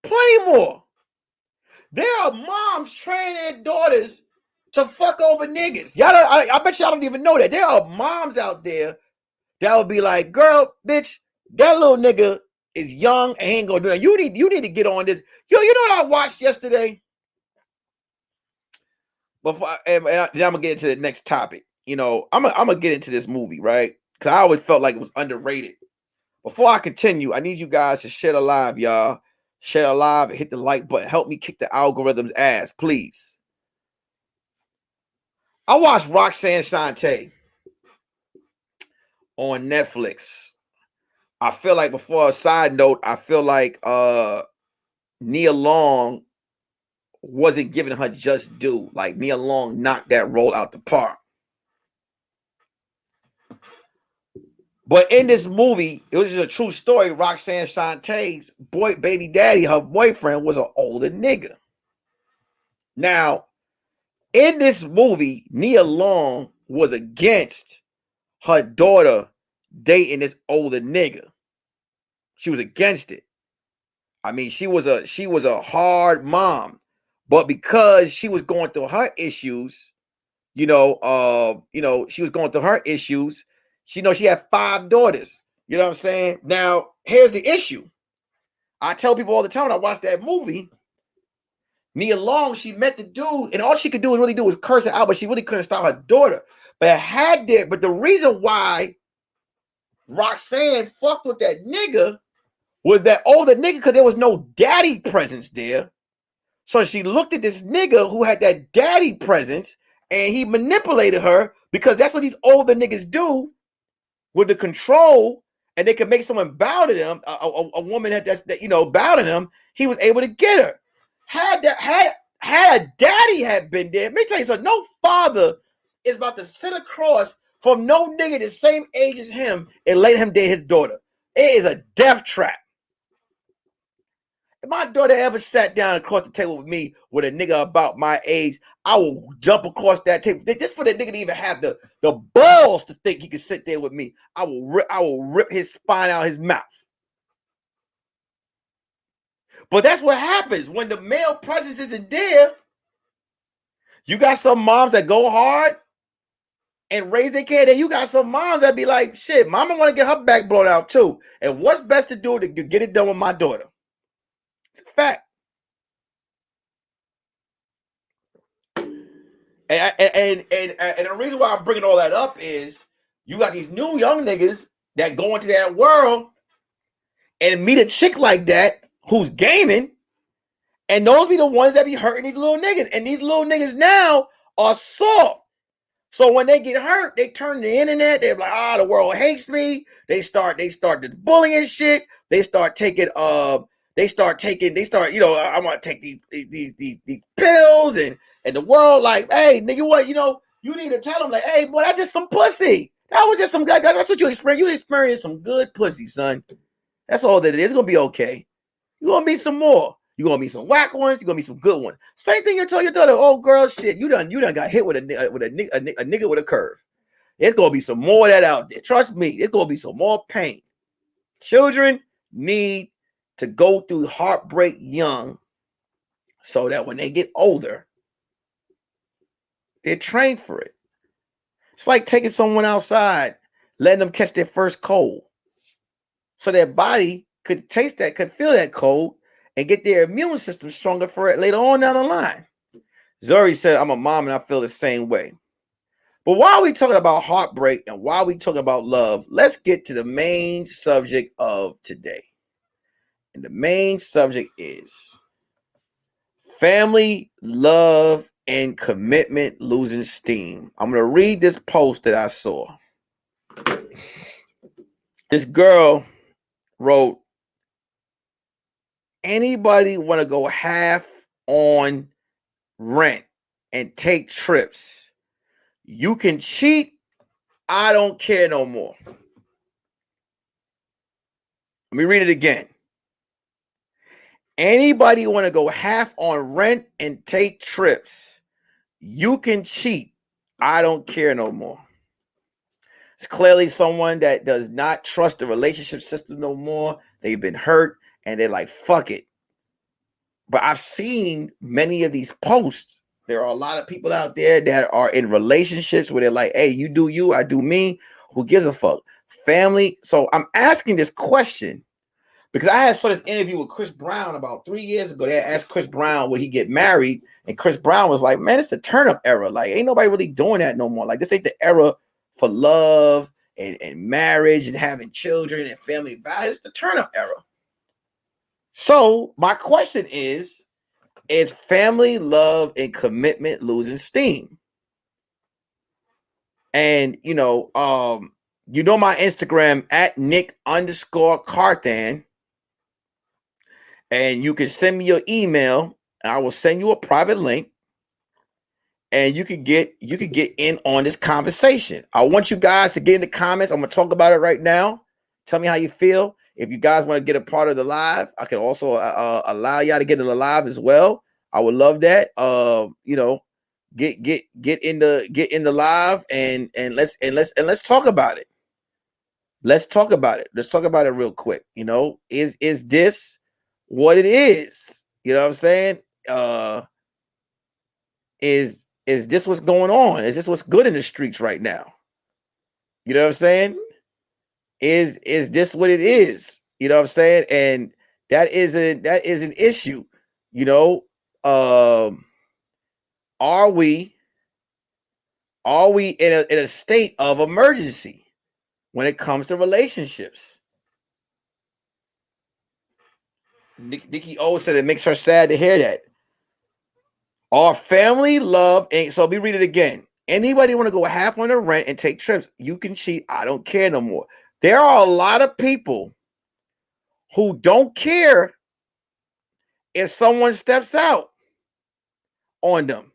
Plenty more. There are moms training their daughters to fuck over niggas. I bet y'all don't even know that. There are moms out there that would be like, girl, bitch, that little nigga is young and ain't gonna do that. You need to get on this. Yo, you know what I watched yesterday? Then I'm gonna get into the next topic. You know, I'm gonna get into this movie, right? Because I always felt like it was underrated. Before I continue, I need you guys to share the live, y'all. Share the live and hit the like button. Help me kick the algorithm's ass, please. I watched Roxanne Shante on Netflix. I feel like, before a side note, I feel like Nia Long wasn't giving her just due. Like, Nia Long knocked that role out the park. But in this movie, it was just a true story. Roxanne Shantae's baby daddy, her boyfriend, was an older nigga. Now, in this movie, Nia Long was against her daughter dating this older nigga. She was against it. I mean, she was a hard mom, but because she was going through her issues, she was going through her issues. She had 5 daughters. You know what I'm saying? Now, here's the issue. I tell people all the time when I watch that movie, Nia Long, she met the dude, and all she could do was curse her out, but she really couldn't stop her daughter. But the reason why Roxanne fucked with that nigga was that older nigga, because there was no daddy presence there. So she looked at this nigga who had that daddy presence, and he manipulated her, because that's what these older niggas do with the control, and they can make someone bow to them. A woman that bow to them. He was able to get her. Had a daddy had been there, let me tell you something. No father is about to sit across from no nigga the same age as him and let him date his daughter. It is a death trap. If my daughter ever sat down across the table with me with a nigga about my age, I will jump across that table. Just for that nigga to even have the balls to think he could sit there with me, I will rip his spine out his mouth. But that's what happens when the male presence isn't there. You got some moms that go hard, and raise their kid. And you got some moms that be like, shit, mama want to get her back blown out too. And what's best to do to get it done with my daughter? It's a fact. And the reason why I'm bringing all that up is you got these new young niggas that go into that world and meet a chick like that who's gaming, and those be the ones that be hurting these little niggas. And these little niggas now are soft. So when they get hurt, they turn to the internet. They're like, the world hates me. They start this bullying shit. They start taking, I'm gonna take these pills, and the world like, hey, nigga, what, you need to tell them like, hey, boy, that's just some pussy. That was just some guy. That's what you experienced. You experienced some good pussy, son. That's all that it is. It's gonna be okay. You're gonna meet some more. You're gonna meet some whack ones. You're gonna meet some good ones. Same thing you tell your daughter, oh girl, shit, you done got hit with a nigga with a curve. There's gonna be some more of that out there. Trust me, there's gonna be some more pain. Children need to go through heartbreak young so that when they get older, they're trained for it. It's like taking someone outside, letting them catch their first cold. So their body could taste that, could feel that cold, and get their immune system stronger for it later on down the line. Zuri said, I'm a mom and I feel the same way. But while we talking about heartbreak and while we talking about love, let's get to the main subject of today. And the main subject is family, love, and commitment losing steam. I'm going to read this post that I saw. This girl wrote, anybody want to go half on rent and take trips? You can cheat. I don't care no more. Let me read it again. Anybody want to go half on rent and take trips? You can cheat. I don't care no more. It's clearly someone that does not trust the relationship system no more. They've been hurt and they're like, fuck it. But I've seen many of these posts. There are a lot of people out there that are in relationships where they're like, hey, you do you, I do me. Who gives a fuck? Family. So I'm asking this question because I saw this interview with Chris Brown about 3 years ago. They asked Chris Brown would he get married, and Chris Brown was like, man, it's the turn-up era. Like, ain't nobody really doing that no more. Like, this ain't the era for love and marriage and having children and family values. It's the turn-up era. So my question is family, love, and commitment losing steam? And my Instagram at Nick_Carthan. And you can send me your email, and I will send you a private link, and you can get in on this conversation. I want you guys to get in the comments. I'm gonna talk about it right now. Tell me how you feel. If you guys want to get a part of the live, I can also allow y'all to get in the live as well. I would love that. Get in the live and let's talk about it. Let's talk about it. Let's talk about it real quick. Is this what it is? You know what I'm saying? Is this what's going on? Is this what's good in the streets right now? You know what I'm saying? Is this what it is? You know what I'm saying? And that is an issue. Are we in a state of emergency when it comes to relationships? Nikki O said it makes her sad to hear that. Our family, love, and so let me read it again. Anybody want to go half on the rent and take trips? You can cheat. I don't care no more. There are a lot of people who don't care if someone steps out on them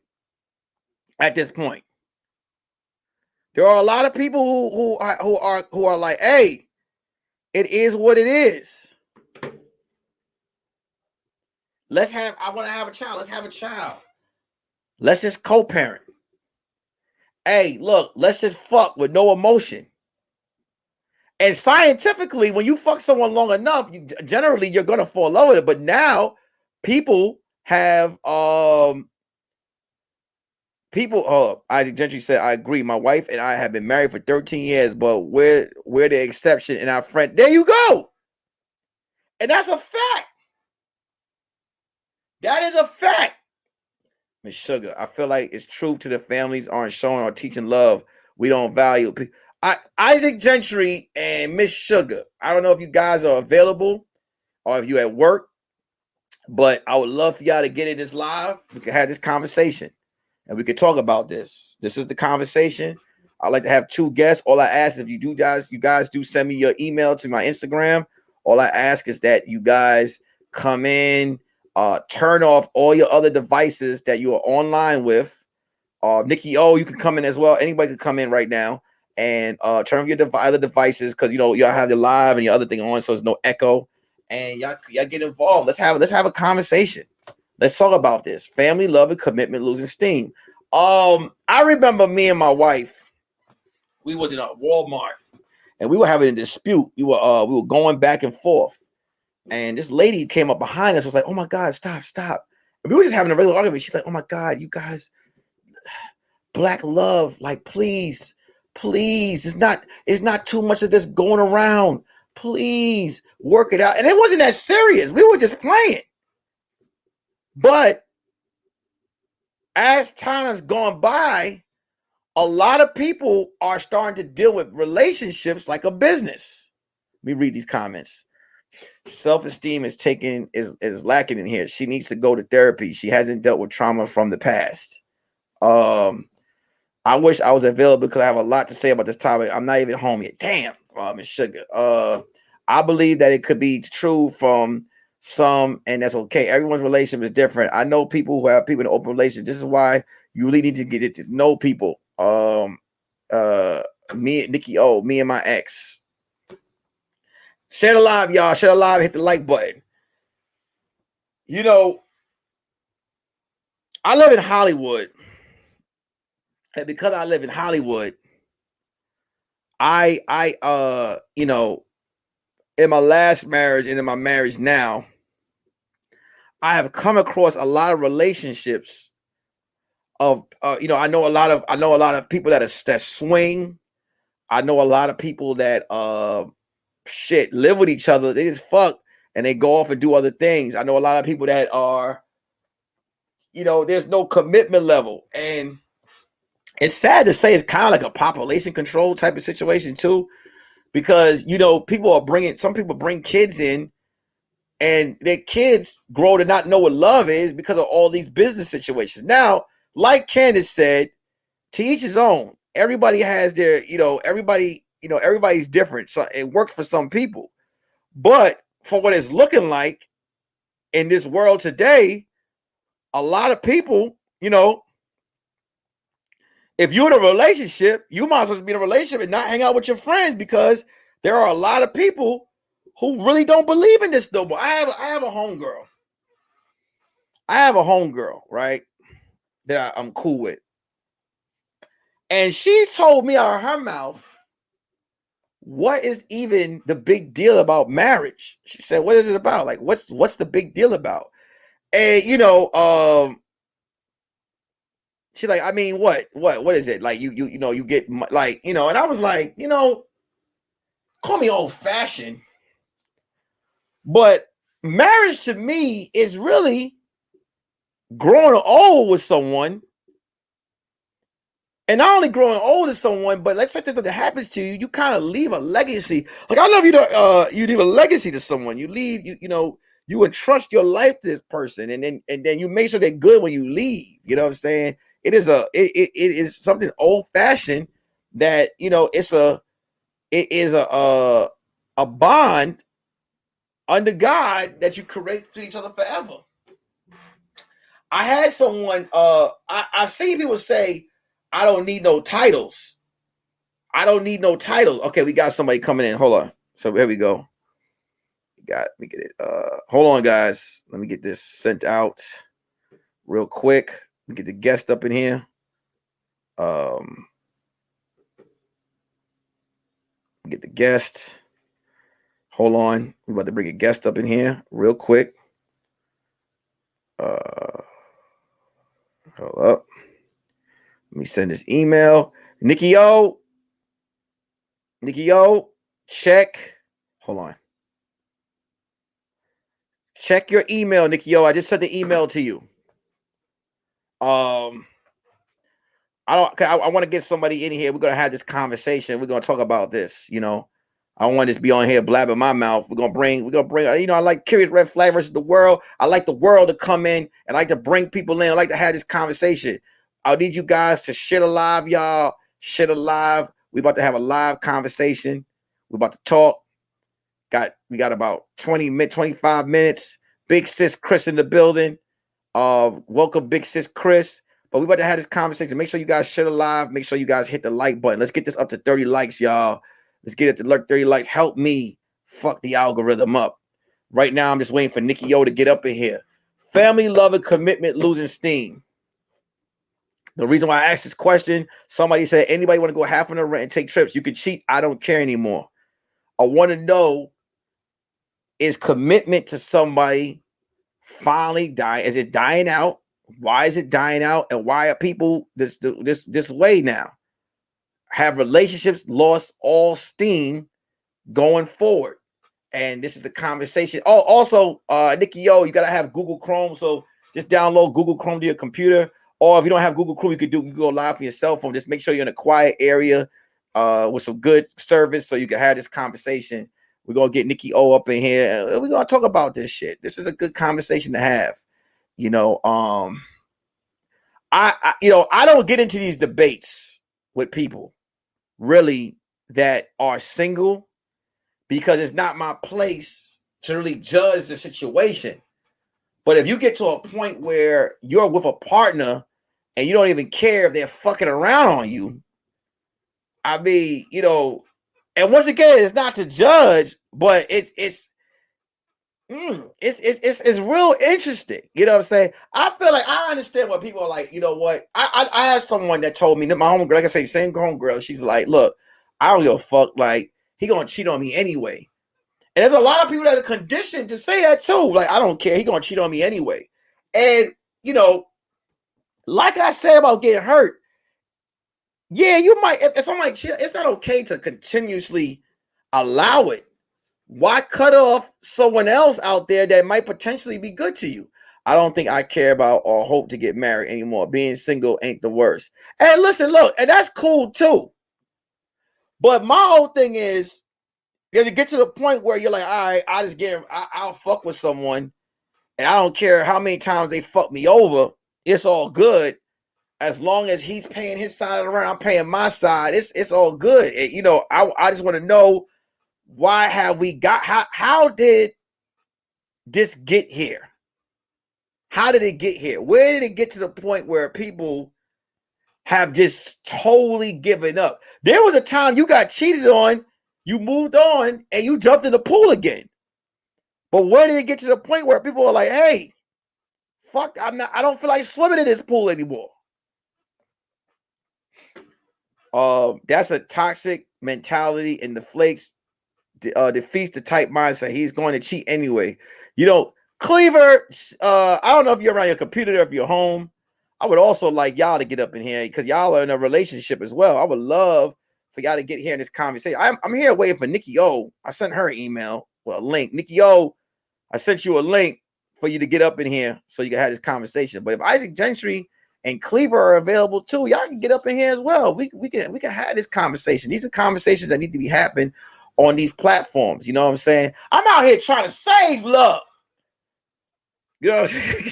at this point. There are a lot of people who are like, hey, it is what it is. I want to have a child. Let's have a child. Let's just co-parent. Hey, look, let's just fuck with no emotion. And scientifically, when you fuck someone long enough, generally you're gonna fall in love with it. But now people have people, Isaac Gentry said, I agree. My wife and I have been married for 13 years, but we're the exception in our friend. There you go. And that's a fact. That is a fact. Miss Sugar, I feel like it's truth to the families aren't showing or teaching love. We don't value. Isaac Gentry and Miss Sugar, I don't know if you guys are available or if you at work, but I would love for y'all to get in this live. We can have this conversation and we could talk about this. This is the conversation. I like to have two guests. All I ask is if you guys do send me your email to my Instagram. All I ask is that you guys come in, turn off all your other devices that you are online with. Nikki, you can come in as well. Anybody can come in right now and turn off your other devices because y'all have the live and your other thing on, so there's no echo. And y'all get involved. Let's have a conversation. Let's talk about this. Family, love, and commitment losing steam. I remember me and my wife, we was in a Walmart and we were having a dispute. We were going back and forth. And this lady came up behind us, was like, oh my God, stop. And we were just having a regular argument. She's like, oh my God, you guys, black love, like please, it's not too much of this going around. Please work it out. And it wasn't that serious. We were just playing. But as time has gone by, a lot of people are starting to deal with relationships like a business. Let me read these comments. Self-esteem is lacking in here. She needs to go to therapy. She hasn't dealt with trauma from the past. I wish I was available because I have a lot to say about this topic. I'm not even home yet. Damn, Miss Sugar. I believe that it could be true from some, and that's okay. Everyone's relationship is different. I know people who have people in open relationships. This is why you really need to get it to know people. Me, Nikki, me and my ex. Share it live, y'all. Share it live. Hit the like button. I live in Hollywood. And because I live in Hollywood, I in my last marriage and in my marriage now, I have come across a lot of relationships of I know a lot of people that swing. I know a lot of people that live with each other. They just fuck and they go off and do other things. I know a lot of people that are there's no commitment level, and it's sad to say it's kind of like a population control type of situation too, because some people bring kids in and their kids grow to not know what love is because of all these business situations. Now, like Candace said, to each his own. Everybody has their, everybody's different. So it works for some people. But for what it's looking like in this world today, a lot of people, if you're in a relationship, you might as well be in a relationship and not hang out with your friends, because there are a lot of people who really don't believe in this no more. I have a homegirl. Right, that I'm cool with. And she told me out of her mouth, what is even the big deal about marriage? She said, what is it about? Like, what's the big deal about? And she's like, I mean, what is it? Like, you get like, and I was like, call me old fashioned, but marriage to me is really growing old with someone. And not only growing old with someone, but let's say that happens to you, you kind of leave a legacy. Like, I love you leave a legacy to someone. You leave, you entrust your life to this person, and then you make sure they're good when you leave. You know what I'm saying? It is something old fashioned that it is a bond under God that you create to each other forever. I had someone, I see people say, I don't need no titles. Okay, we got somebody coming in. Hold on. So here we go. Let me get it. Hold on, guys. Let me get this sent out real quick. Let me get the guest up in here. Get the guest. Hold on. We're about to bring a guest up in here real quick. Hold up. Let me send this email. Nikki O, check. Hold on. Check your email, Nikki O. I just sent the email to you. I want to get somebody in here. We're gonna have this conversation. We're gonna talk about this. I don't want to just be on here blabbing my mouth. We're gonna bring. I like Curious Red Flag versus the world. I like the world to come in and I like to bring people in. I like to have this conversation. I need you guys to share the live, y'all. Share the live. We about to have a live conversation. We're about to talk. We got about 25 minutes. Big sis Chris in the building. Welcome, Big Sis Chris. But we about to have this conversation. Make sure you guys share the live. Make sure you guys hit the like button. Let's get this up to 30 likes, y'all. Let's get it to 30 likes. Help me fuck the algorithm up. Right now, I'm just waiting for Nikki O to get up in here. Family, love, and commitment losing steam. The reason why I asked this question, somebody said, anybody want to go half on the rent and take trips? You can cheat. I don't care anymore. I want to know, is commitment to somebody finally dying? Is it dying out? Why is it dying out? And why are people this way now? Have relationships lost all steam going forward? And this is a conversation. Oh, also, Nikki O, you gotta have Google Chrome. So just download Google Chrome to your computer. Or if you don't have Google Chrome, you can go live from your cell phone. Just make sure you're in a quiet area with some good service so you can have this conversation. We're gonna get Nikki O up in here. We're gonna talk about this shit. This is a good conversation to have. I don't get into these debates with people really that are single because it's not my place to really judge the situation. But if you get to a point where you're with a partner and you don't even care if they're fucking around on you, I mean, and once again, it's not to judge, but it's real interesting. You know what I'm saying? I feel like I understand what people are like. You know what? I had someone that told me that my homegirl, like I say, same homegirl. She's like, look, I don't give a fuck. Like, he gonna cheat on me anyway. And there's a lot of people that are conditioned to say that too. Like, I don't care. He gonna cheat on me anyway. And like I said about getting hurt, yeah, you might. If something like shit, it's not okay to continuously allow it. Why cut off someone else out there that might potentially be good to you? I don't think I care about or hope to get married anymore. Being single ain't the worst. And listen, look, and that's cool too. But my whole thing is, you get to the point where you're like, all right, I'll fuck with someone, and I don't care how many times they fuck me over. It's all good. As long as he's paying his side of the rent, I'm paying my side. It's all good. I just want to know, why have we got, how did this get here? How did it get here? Where did it get to the point where people have just totally given up? There was a time you got cheated on, you moved on, and you jumped in the pool again. But where did it get to the point where people are like, hey, fuck, I don't feel like swimming in this pool anymore? That's a toxic mentality, and the flakes defeats the type mindset. He's going to cheat anyway. Cleaver, I don't know if you're around your computer or if you're home. I would also like y'all to get up in here because y'all are in a relationship as well. I would love for y'all to get here in this conversation. I'm here waiting for Nikki O. I sent her an email, a link. Nikki O, I sent you a link for you to get up in here so you can have this conversation. But if Issac Gentry and Cleaver are available too, y'all can get up in here as well. We can have this conversation. These are conversations that need to be happening on these platforms. You know what I'm saying? I'm out here trying to save love. You know what I'm saying?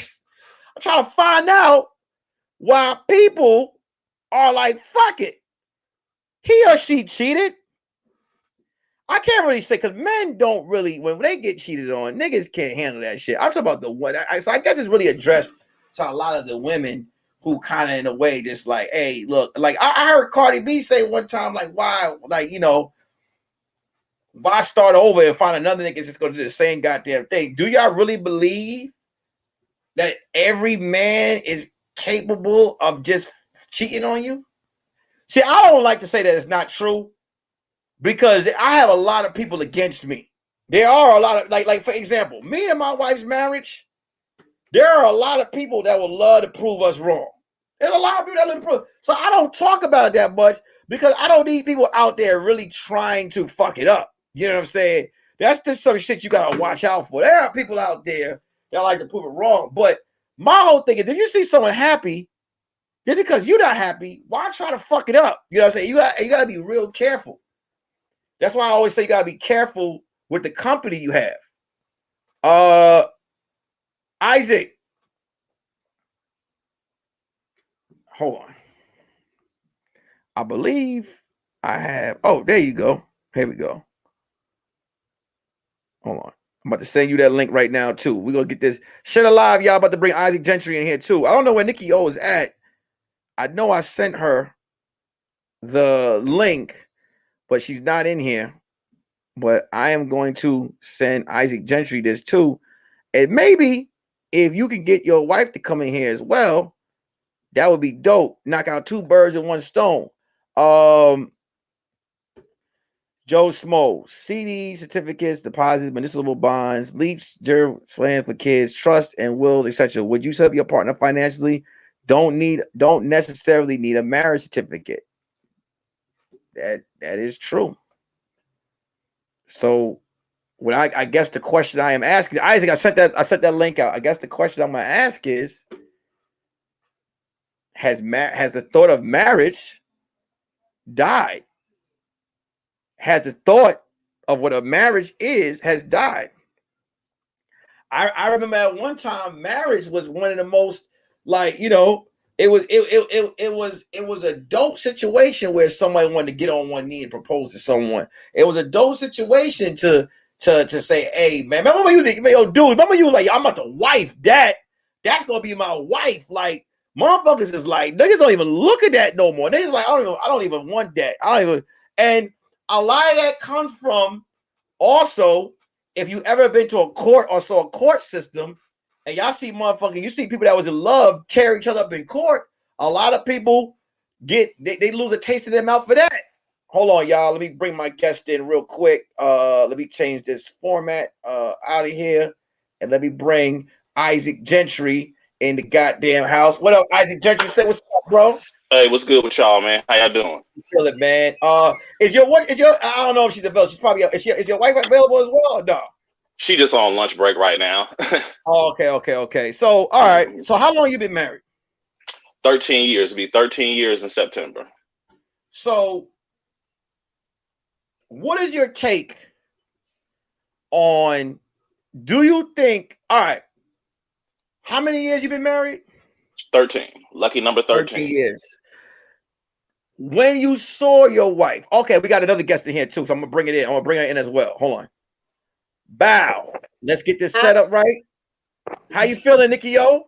I'm trying to find out why people are like, fuck it. He or she cheated. I can't really say, because men don't really, when they get cheated on, niggas can't handle that shit. I'm talking about the one. So I guess it's really addressed to a lot of the women who kind of in a way just like, hey, look, like I heard Cardi B say one time, like, why, like, why start over and find another nigga that's going to do the same goddamn thing? Do y'all really believe that every man is capable of just cheating on you? See, I don't like to say that it's not true because I have a lot of people against me. There are a lot of, like for example, me and my wife's marriage, there are a lot of people that would love to prove us wrong. There's a lot of people that live in prison. So I don't talk about that much because I don't need people out there really trying to fuck it up. You know what I'm saying? That's just some shit you gotta watch out for. There are people out there that like to prove it wrong. But my whole thing is, if you see someone happy, just because you're not happy, why try to fuck it up? You know what I'm saying? You gotta be real careful. That's why I always say you gotta be careful with the company you have. Isaac. Hold on. I believe I have. Oh, there you go. Here we go. Hold on. I'm about to send you that link right now, too. We're going to get this shit alive. Y'all about to bring Isaac Gentry in here, too. I don't know where Nikki O is at. I know I sent her the link, but she's not in here. But I am going to send Isaac Gentry this, too. And maybe if you can get your wife to come in here as well, that would be dope. Knock out two birds with one stone. Joe Smo, CD certificates, deposits, municipal bonds, leaps, slam for kids, trust and wills, etc. Would you set up your partner financially? Don't necessarily need a marriage certificate. That is true. So, when I guess the question I am asking, Isaac, I sent that link out. I guess the question I'm gonna ask is, has the thought of marriage died? Has the thought of what a marriage has died? I remember at one time marriage was one of the most, like, you know, it was a dope situation where somebody wanted to get on one knee and propose to someone. It was a dope situation to say, hey man, remember when you think, yo, dude, remember you like, I'm about to wife that's gonna be my wife. Like, motherfuckers is like, niggas don't even look at that no more. Niggas like, I don't even want that. And a lot of that comes from also, if you ever been to a court or saw a court system, and y'all see you see people that was in love tear each other up in court, a lot of people they lose a taste in their mouth for that. Hold on, y'all. Let me bring my guest in real quick. Let me change this format out of here, and let me bring Isaac Gentry in the goddamn house. What up, Isaac Gentry? Say what's up, bro. Hey, what's good with y'all, man? How y'all doing? Feel it, man. Is your I don't know if she's available. She's probably is your wife available as well or no? She just on lunch break right now. Oh, okay. So, all right. So, how long you been married? 13 years. It'll be 13 years in September. So, what is your take on? Do you think? All right. How many years you been married? 13. Lucky number 13. 13 years. When you saw your wife, okay, we got another guest in here too, so I'm gonna bring it in. I'm gonna bring her in as well. Hold on. Bow. Let's get this set up right. How you feeling, Nikki O?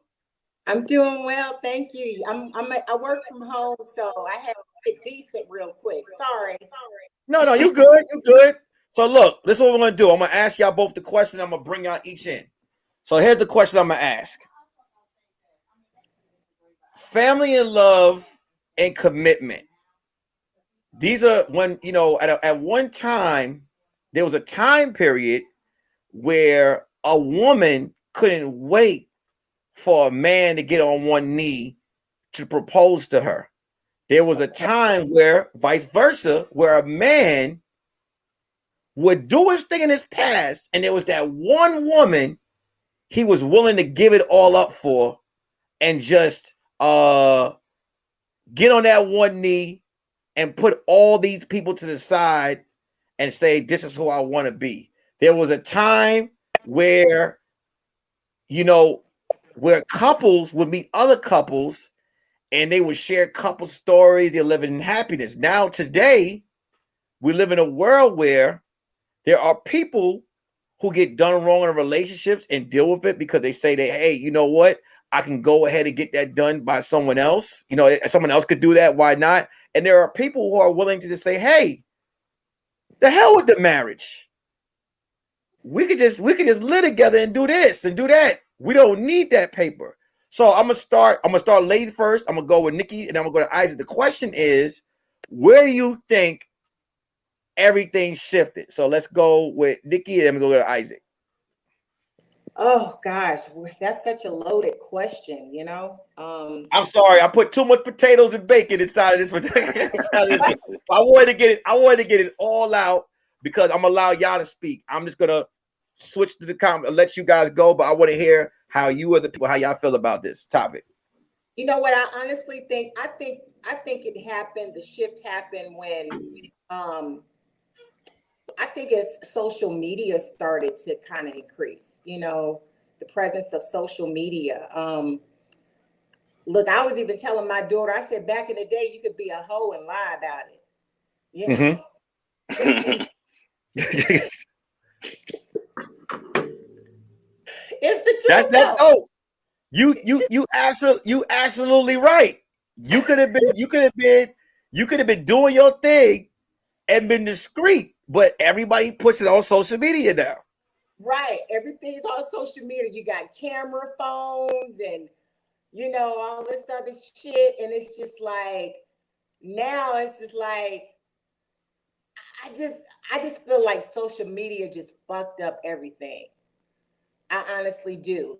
I'm doing well, thank you. I work from home, so I have to get decent real quick. Sorry. No, you good. You good. So look, this is what we're gonna do. I'm gonna ask y'all both the question. I'm gonna bring y'all each in. So here's the question I'm gonna ask. Family and love and commitment. These are when, you know, at one time, there was a time period where a woman couldn't wait for a man to get on one knee to propose to her. There was a time where vice versa, where a man would do his thing in his past, and there was that one woman he was willing to give it all up for and just get on that one knee and put all these people to the side and say, this is who I want to be. There was a time where, you know, where couples would meet other couples and they would share couple stories. They're living in happiness. Now, today, we live in a world where there are people who get done wrong in relationships and deal with it because they say that, hey, you know what? I can go ahead and get that done by someone else. You know, someone else could do that. Why not? And there are people who are willing to just say, hey, the hell with the marriage. We could just live together and do this and do that. We don't need that paper. So I'm gonna start lady first. I'm gonna go with Nikki and I'm gonna go to Isaac. The question is, where do you think everything shifted? So let's go with Nikki and then we go to Isaac. Oh gosh, that's such a loaded question, you know. I'm sorry, I put too much potatoes and bacon inside of this. I wanted to get it. I wanted to get it all out because I'm gonna allow y'all to speak. I'm just gonna switch to the comment, let you guys go, but I want to hear how you are the people, how y'all feel about this topic. You know what? I honestly think I think it happened. The shift happened when I think as social media started to kind of increase. You know, the presence of social media. Look, I was even telling my daughter. I said back in the day, you could be a hoe and lie about it. You know. Mhm. It's the That's truth, that though. dope. You absolutely right. You could have been doing your thing and been discreet, but everybody puts it on social media now. Right. Everything's on social media. You got camera phones and all this other shit. And it's just like now it's just like I just I just feel like social media just fucked up everything. I honestly do.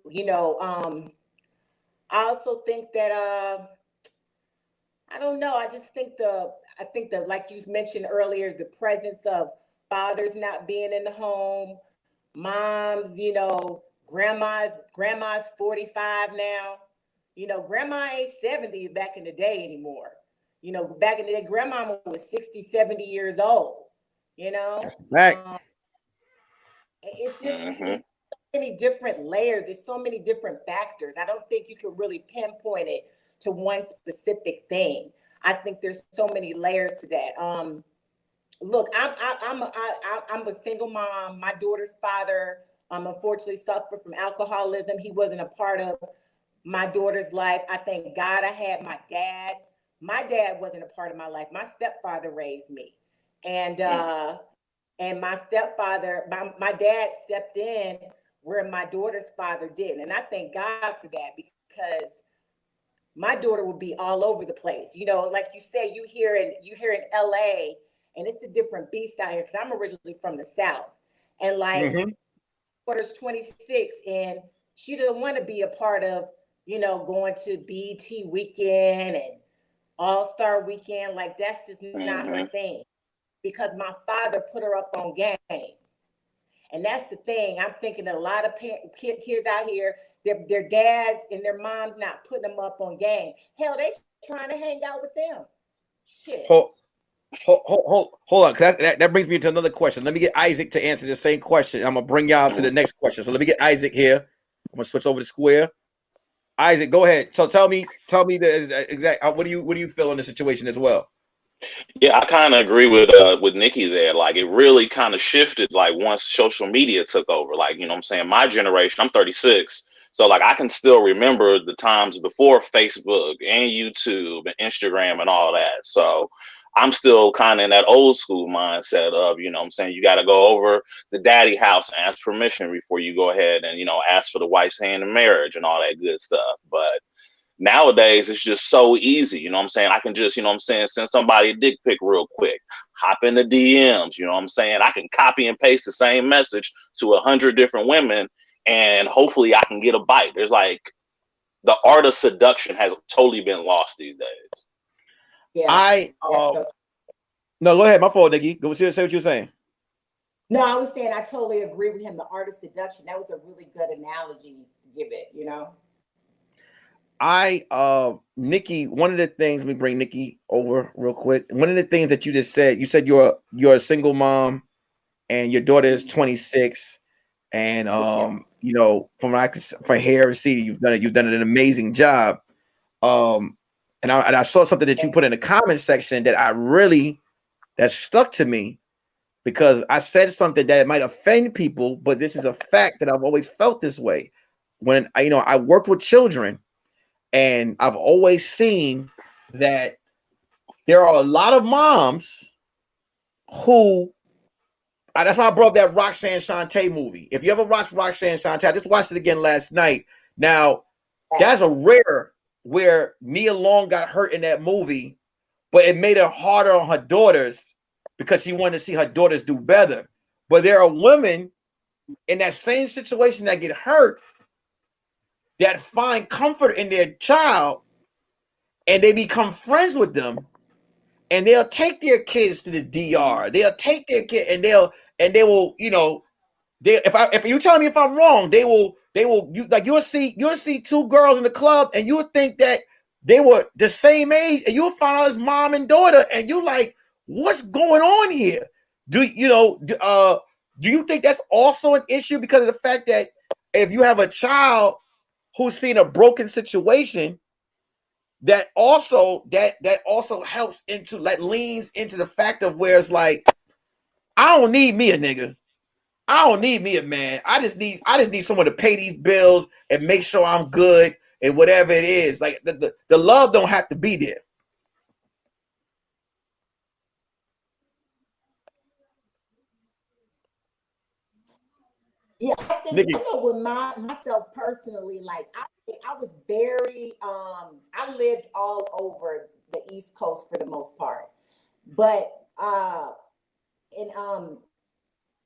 I also think that I don't know. I think the like you mentioned earlier, the presence of fathers not being in the home, moms, grandma's 45 now. Grandma ain't 70 back in the day anymore. Back in the day, grandmama was 60, 70 years old, you know. That's a fact. Mhm. It's so many different layers. There's so many different factors. I don't think you can really pinpoint it to one specific thing. I think there's so many layers to that. Look, I'm a single mom. My daughter's father, unfortunately suffered from alcoholism. He wasn't a part of my daughter's life. I thank God I had my dad. My dad wasn't a part of my life. My stepfather raised me, and Mm. my stepfather, my dad stepped in where my daughter's father didn't, and I thank God for that because my daughter would be all over the place. Like you say, you hear in LA, and it's a different beast out here because I'm originally from the South. And like Mm-hmm. daughter's 26 and she doesn't want to be a part of, going to BT weekend and All-Star weekend. Like that's just not her Mhm. thing because my father put her up on game. And that's the thing. I'm thinking that a lot of kids out here, their dads and their moms not putting them up on game. Hell, they trying to hang out with them. Shit. Hold, hold on. 'Cause that brings me to another question. Let me get Isaac to answer the same question. I'm gonna bring y'all to the Mhm. next question. So let me get Isaac here. I'm gonna switch over to Square. Isaac, go ahead. So tell me the exact. What do you feel in the situation as well? Yeah, I kind of agree with Nikki there. Like it really kind of shifted like once social media took over. Like, you know what I'm saying? My generation, I'm 36. So like I can still remember the times before Facebook and YouTube and Instagram and all that. So I'm still kind of in that old school mindset of, you know what I'm saying, you got to go over the daddy house and ask permission before you go ahead and, ask for the wife's hand in marriage and all that good stuff. But nowadays it's just so easy, you know what I'm saying? I can just, you know what I'm saying, send somebody a dick pic real quick, hop in the DMs, you know what I'm saying? I can copy and paste the same message to 100 different women and hopefully I can get a bite. There's like the art of seduction has totally been lost these days. Yeah. I That's so. No, go ahead. My fault, Nikki. Go say what you're saying. No, I was saying I totally agree with him. The art of seduction. That was a really good analogy to give it. Nikki, one of the things, let me bring Nikki over real quick. One of the things that you just said, you said you're a single mom and your daughter is 26. And Yeah. from what I could from hear and see, you've done an amazing job. And I saw something that you put in the comment section that stuck to me because I said something that might offend people, but this is a fact that I've always felt this way. When I worked with children, and I've always seen that there are a lot of moms who. That's why I brought up that Roxanne Shante movie. If you ever watched Roxanne Shante, I just watched it again last night. Now, that's a Yes. rare where Nia Long got hurt in that movie, but it made it harder on her daughters because she wanted to see her daughters do better. But there are women in that same situation that get hurt, that find comfort in their child, and they become friends with them, and they'll take their kids to the DR. They'll take their kid, and they will, you know, if you tell me if I'm wrong, you'll see two girls in the club, and you would think that they were the same age, and you'll find out it's mom and daughter, and you like, what's going on here? Do you think that's also an issue because of the fact that if you have a child who's seen a broken situation, that also helps into, like, leans into the fact of where it's like, I don't need me a nigga. I don't need me a man. I just need someone to pay these bills and make sure I'm good and whatever it is. Like the love don't have to be there. Yeah, I think Nikki. I know with myself personally, like I was very I lived all over the East Coast for the most part. But and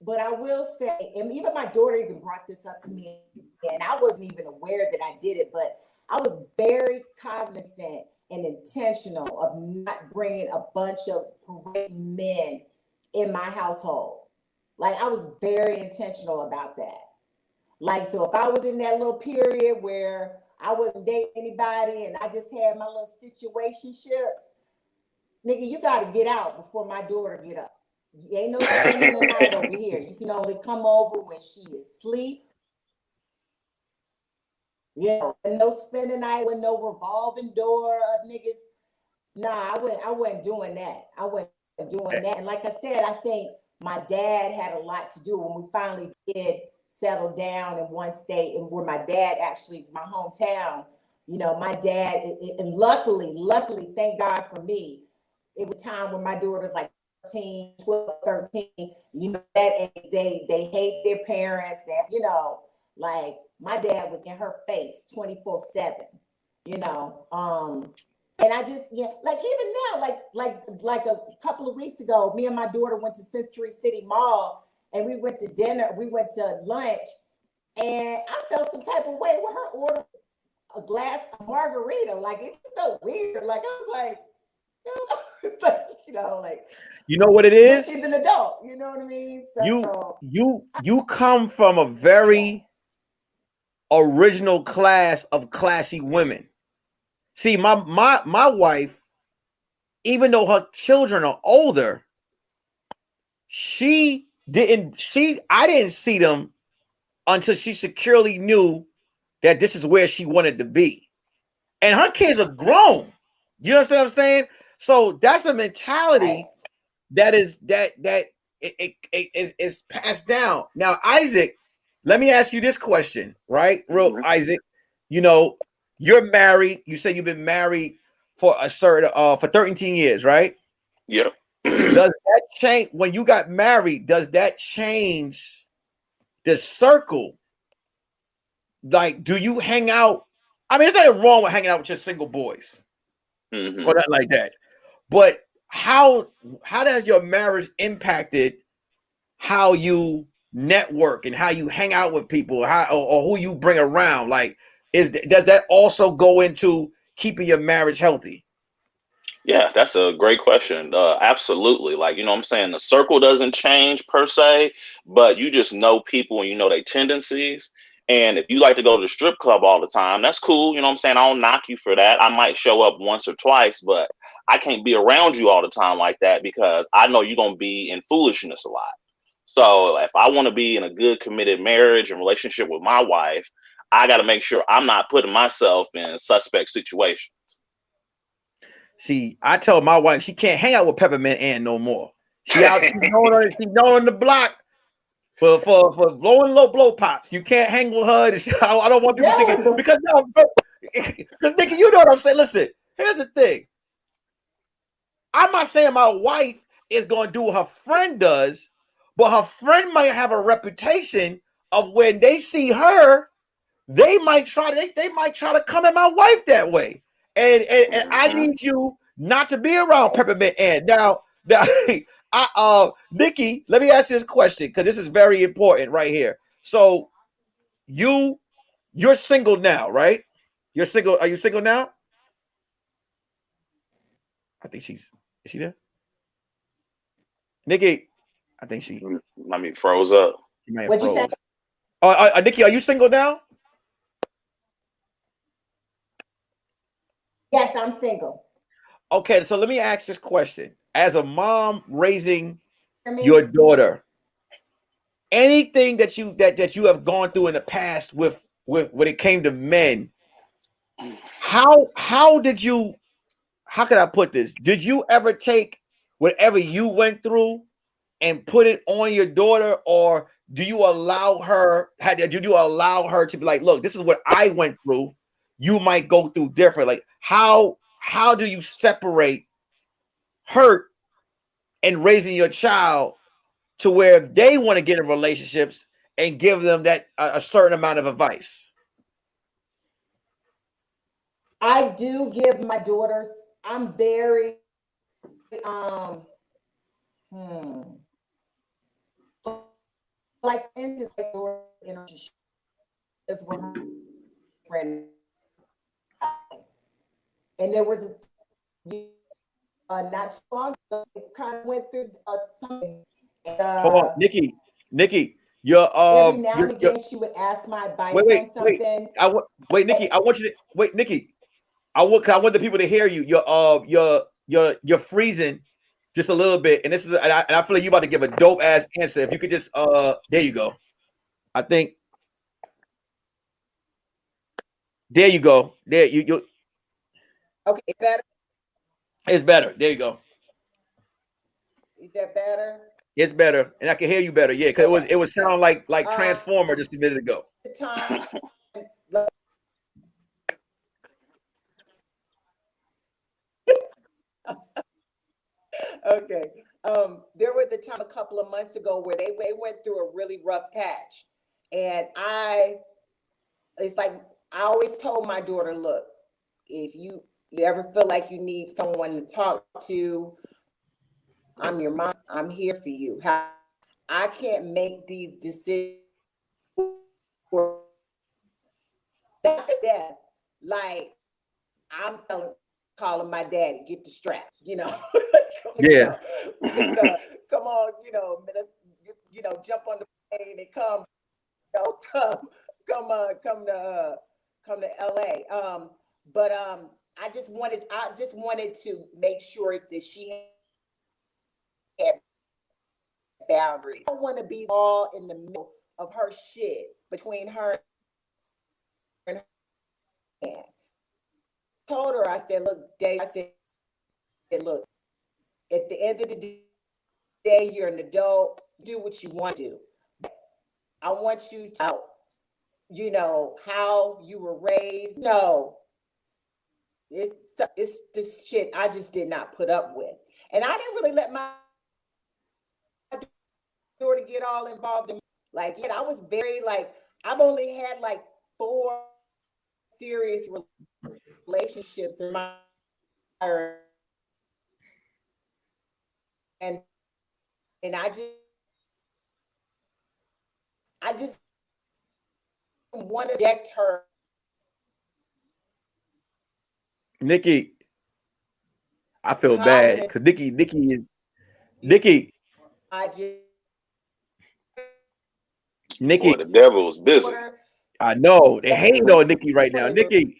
but I will say, and even my daughter even brought this up to me, and I wasn't even aware that I did it, but I was very cognizant and intentional of not bringing a bunch of parading men in my household. Like I was very intentional about that. Like, so if I was in that little period where I wasn't dating anybody and I just had my little situationships, nigga, you got to get out before my daughter get up. You ain't no spending the night over here. You can only come over when she is asleep. You know, and no spending the night with no revolving door of niggas. Nah, I wasn't doing that. I wasn't doing that. And like I said, I think my dad had a lot to do when we finally did settle down in one state, and where my dad actually, my hometown, you know, my dad, and luckily, thank God for me, it was time when my daughter was like 13, 12, 13, you know, that age, they hate their parents, that, you know, like my dad was in her face 24/7, you know, and I just, yeah, like even now, like a couple of weeks ago, me and my daughter went to Century City Mall, and we went to dinner, we went to lunch, and I felt some type of way with her order a glass of margarita. Like it felt weird. Like I was like, it's like, you know, like, you know what it is? She's an adult, you know what I mean? So you come from a very original class of classy women. See, my wife, even though her children are older, I didn't see them until she securely knew that this is where she wanted to be. And her kids are grown. You understand what I'm saying? So that's a mentality that is is passed down. Now, Isaac, let me ask you this question, right? Isaac, you know, you're married. You say you've been married for a certain for 13 years, right? Yeah. Does that change when you got married? Does that change the circle? Like, do you hang out? I mean, there's nothing wrong with hanging out with your single boys or nothing like that. But how does your marriage impacted how you network and how you hang out with people, or who you bring around? Like, does that also go into keeping your marriage healthy? Yeah, that's a great question. Absolutely. Like, you know what I'm saying? The circle doesn't change per se, but you just know people and you know their tendencies. And if you like to go to the strip club all the time, that's cool. You know what I'm saying? I don't knock you for that. I might show up once or twice, but I can't be around you all the time like that because I know you're going to be in foolishness a lot. So if I want to be in a good committed marriage and relationship with my wife, I got to make sure I'm not putting myself in suspect situations. See, I tell my wife she can't hang out with Peppermint Ann no more. She's known on the block for blowing low blow pops. You can't hang with her. I don't want people thinking because Nikki, you know what I'm saying. Listen, here's the thing. I'm not saying my wife is going to do what her friend does, but her friend might have a reputation of when they see her, they might try to come at my wife that way. And I need you not to be around Peppermint Ann. Now, Nikki, let me ask you this question because this is very important right here. So you're single now, right? You're single. Are you single now? I think is she there? Nikki, I think I mean, froze up. she may have What'd you say? froze. Nikki, are you single now? Yes, I'm single. Okay, so let me ask this question. As a mom raising Hear me? your daughter, anything that you have gone through in the past with when it came to men, how did you, how could I put this? Did you ever take whatever you went through and put it on your daughter, or do you allow her? Did you allow her to be like, look, this is what I went through. You might go through different. Like how do you separate hurt and raising your child to where they want to get in relationships and give them that a certain amount of advice? I do give my daughters. I'm very hmm. Like for instance, my daughter, you know, she is with her friend, and there was not too long ago, kind of went through something. Hold on, Nikki, your Every now and your again, she would ask my advice wait, on something. wait, Nikki, I want you to wait, Nikki. I want the people to hear you. You're freezing just a little bit, and this is and I feel like you about to give a dope ass answer. If you could just there you go. I think there you go. There you Okay, better. it's better. There you go. Is that better? It's better, and I can hear you better. Yeah, because Okay. it was sound like Uh, Transformer just a minute ago. the time. Okay. There was a time a couple of months ago where they went through a really rough patch. And it's like I always told my daughter, look, if you ever feel like you need someone to talk to, I'm your mom. I'm here for you. I can't make these decisions for that. Like I'm calling my daddy, get the strap, you know. Yeah. Come on, let's jump on the plane and come, come to LA. But I just wanted to make sure that she had boundaries. I don't want to be all in the middle of her shit between her and her. I told her, I said, look, Dave, I said, look, at the end of the day, you're an adult, do what you want to do. I want you to, how you were raised. No, it's this shit I just did not put up with. And I didn't really let my daughter get all involved in, like, I was very, like, I've only had like 4 serious relationships in my, and I just want to reject her. Nikki, I feel bad because Nikki, I just Nikki. Boy, the devil was busy. I know they hating on Nikki right now. Nikki,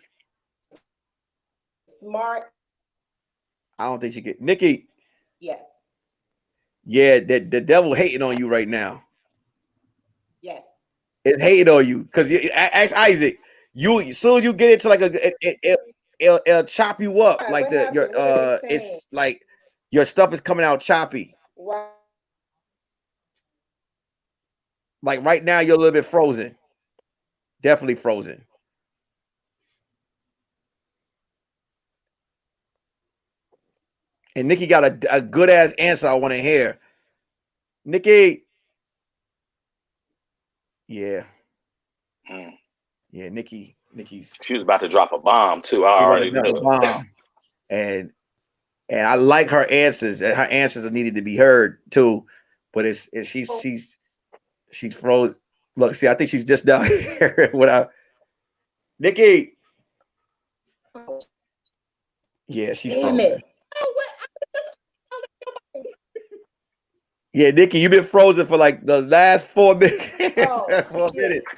smart. I don't think she get Nikki. Yes. Yeah, the devil hating on you right now. Yes. It's hating on you because ask Isaac. You as soon as you get into like it'll chop you up. Right, like your it's like your stuff is coming out choppy. Right. Like right now, you're a little bit frozen. Definitely frozen. And Nikki got a good ass answer I want to hear. Nikki. Yeah. Yeah, Nikki's. She was about to drop a bomb too. I already knew it. Bomb. And I like her answers, and her answers are needed to be heard too. But she's frozen. Look, see, I think she's just down here. Nikki. Yeah, she's Damn frozen. it. Oh, what? Yeah, Nikki, you've been frozen for like the last 4 minutes. Oh, 4 minutes.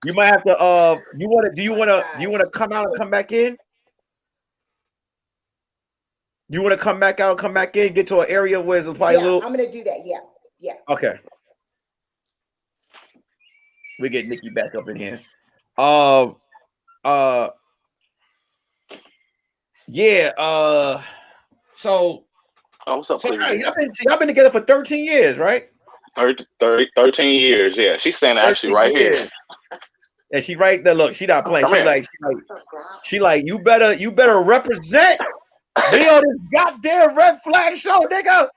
You might have to. Do you want to come out and come back in? You want to come back out, come back in, get to an area where it's probably a little. I'm gonna do that. Yeah. Okay. We get Nikki back up in here. Yeah. So. Oh, what's up, Cleveland? Y'all been together for 13 years, right? 13 years. Yeah, she's standing actually right here. And she right there. Look, she not playing. She like, you better represent me on this goddamn red flag show, nigga.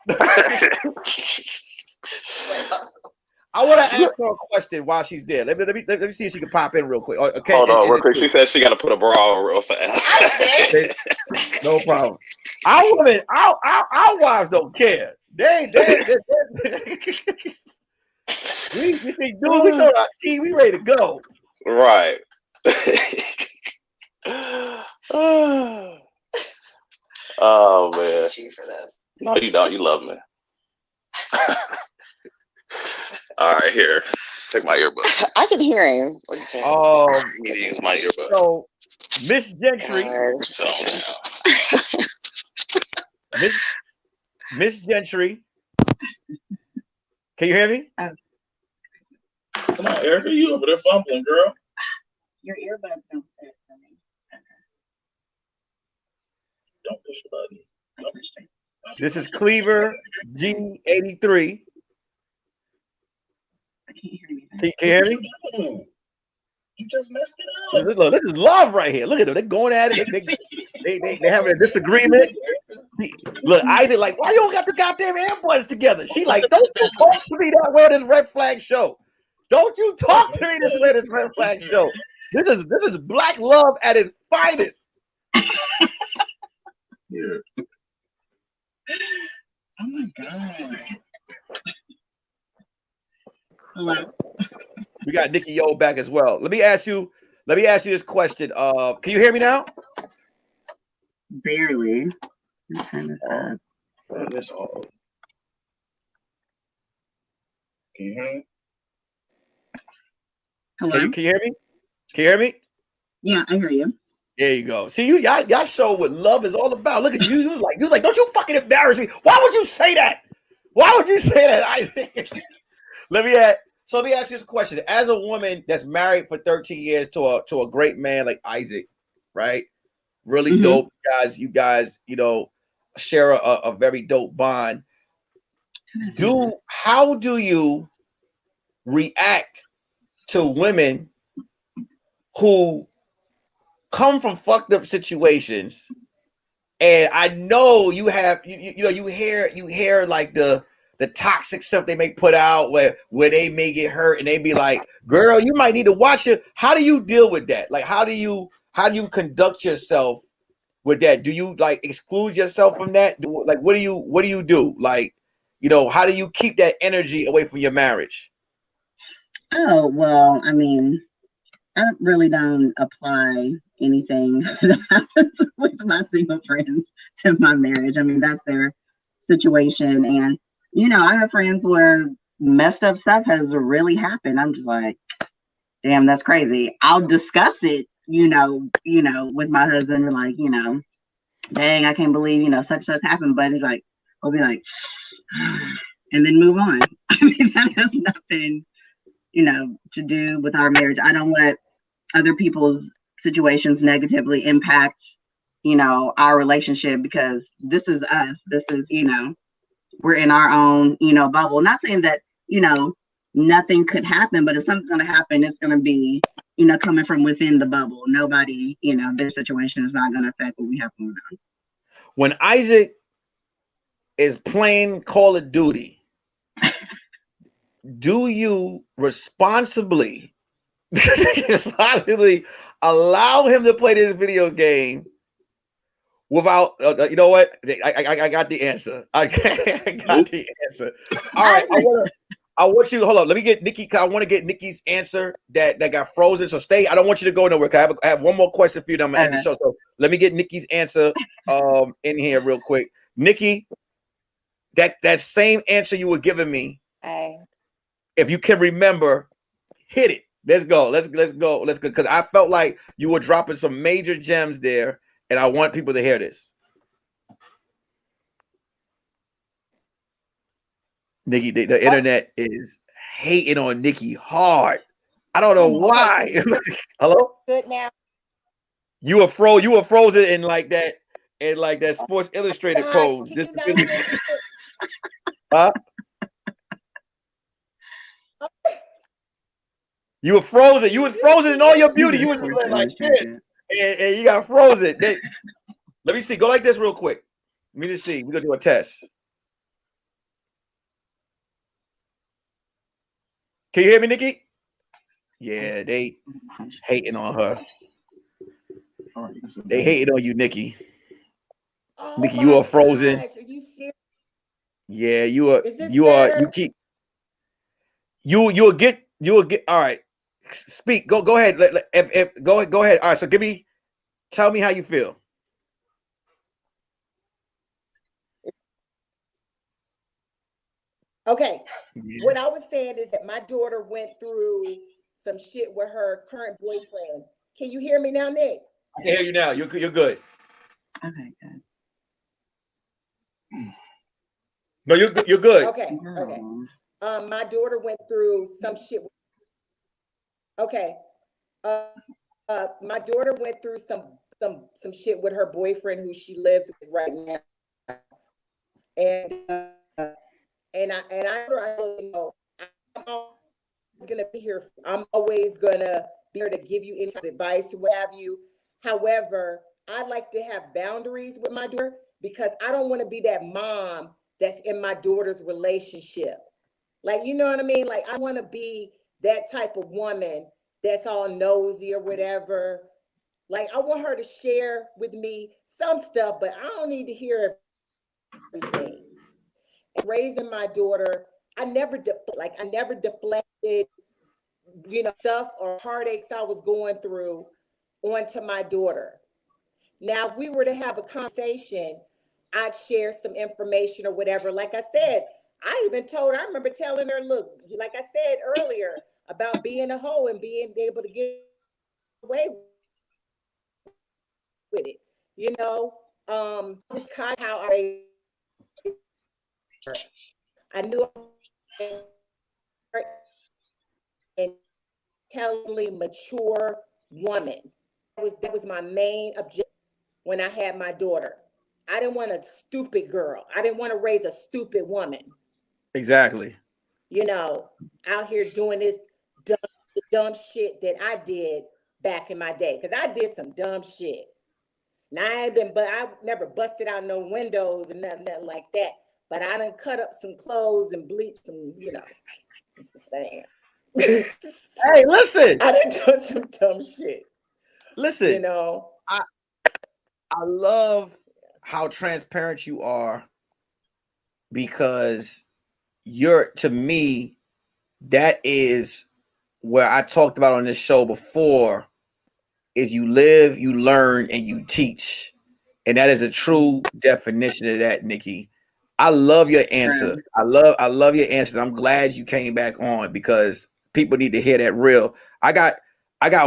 I want to ask her a question while she's there. Let me see if she can pop in real quick. Okay, hold on, real quick. She said she got to put a bra on real fast. No problem. Our wives don't care. They we say, dude, we throw our key, we ready to go. Right. Oh man. For this. No, you don't. You love me. All right, here. Take my earbuds. I can hear him. I need to use my earbuds. So, Miss Gentry. Miss Gentry. Can you hear me? Come on, Erica, you over there fumbling, girl. Your earbuds don't fit for me. Okay. Don't push the button. Don't push it. This is Cleaver G83. I can't hear anything. Can you hear me? You just messed it up. Look, this is love right here. Look at them. They're going at it. They having a disagreement. Look, Isaac like, why you don't got the goddamn earbuds together? She like, don't you talk to me that way this red flag show. Don't you talk to me this way this red flag show. This is black love at its finest. Yeah. Oh my God. Hello. We got Nikki Yo back as well. Let me ask you this question. Can you hear me now? Barely. Kind of That's all. Can you hear me? Hello. Can you hear me? Can you hear me? Yeah, I hear you. There you go. See, y'all show what love is all about. Look at you. You was like, don't you fucking embarrass me. Why would you say that? Why would you say that, Isaac? Let me ask you this question. As a woman that's married for 13 years to a great man like Isaac, right? Really dope. You guys, share a very dope bond. How do you react to women who come from fucked up situations? And I know you have you hear like the toxic stuff they may put out where they may get hurt and they be like, girl, you might need to watch it. How do you deal with that? Like, how do you conduct yourself with that? Do you like exclude yourself from that? What do you do? Like, how do you keep that energy away from your marriage? Oh, well, I mean, I really don't apply anything that happens with my single friends to my marriage. I mean, that's their situation. And, I have friends where messed up stuff has really happened. I'm just like, damn, that's crazy. I'll discuss it, with my husband, like, dang, I can't believe, such happened. But it's like, we'll be like, and then move on. I mean, that has nothing, to do with our marriage. I don't let other people's situations negatively impact, our relationship, because this is us. This is, we're in our own, bubble. Not saying that, nothing could happen, but if something's going to happen, it's going to be, coming from within the bubble. Nobody, their situation is not going to affect what we have going on. When Isaac is playing Call of Duty, do you responsibly allow him to play this video game without you know what? I got the answer. I got the answer. All right, I want you to hold on. Let me get Nikki. I want to get Nikki's answer that got frozen. So stay. I don't want you to go nowhere. I have one more question for you. Then I'm gonna end the show. So let me get Nikki's answer in here real quick. Nikki, that same answer you were giving me. If you can remember, hit it. Let's go. Let's go. Because I felt like you were dropping some major gems there, and I want people to hear this. Nikki, the internet is hating on Nikki hard. I don't know why. Hello? Good now. You were frozen in like that Sports Illustrated pose. Huh? You were frozen. You was frozen in all your beauty. You was like this, and you got frozen. Let me see. Go like this real quick. Let me just see. We're gonna do a test. Can you hear me, Nikki? Yeah, they hating on her. They hating on you, Nikki. Nikki, you are frozen. Gosh, are you serious? Yeah, you are. You keep. You will get. All right. Speak. Go ahead. Go ahead. All right. So tell me how you feel. Okay. Yeah. What I was saying is that my daughter went through some shit with her current boyfriend. Can you hear me now, Nick? I can hear you now. You're good. Okay, good. No, you're good. Okay. My daughter went through some shit. Okay. My daughter went through some shit with her boyfriend who she lives with right now. And I know I'm always gonna be here. I'm always gonna be here to give you any type of advice or what have you. However, I like to have boundaries with my daughter because I don't want to be that mom that's in my daughter's relationship. Like, you know what I mean? Like, I want to be that type of woman that's all nosy or whatever. Like, I want her to share with me some stuff, but I don't need to hear everything. Raising my daughter, I never deflected, stuff or heartaches I was going through onto my daughter. Now, if we were to have a conversation, I'd share some information or whatever. Like I said, I remember telling her, look, like I said earlier, about being a hoe and being able to get away with it. It's kind of how I knew and intellectually mature woman. That was my main objective when I had my daughter. I didn't want a stupid girl. I didn't want to raise a stupid woman. Exactly. Out here doing this dumb shit that I did back in my day. Because I did some dumb shit. Now I never busted out no windows and nothing like that. But I done cut up some clothes and bleached some, I'm just saying. Hey, listen. I done done some dumb shit. Listen, I love how transparent you are because to me, that is where I talked about on this show before, is you live, you learn, and you teach. And that is a true definition of that, Nikki. I love your answer. I love your answer. I'm glad you came back on because people need to hear that real. I got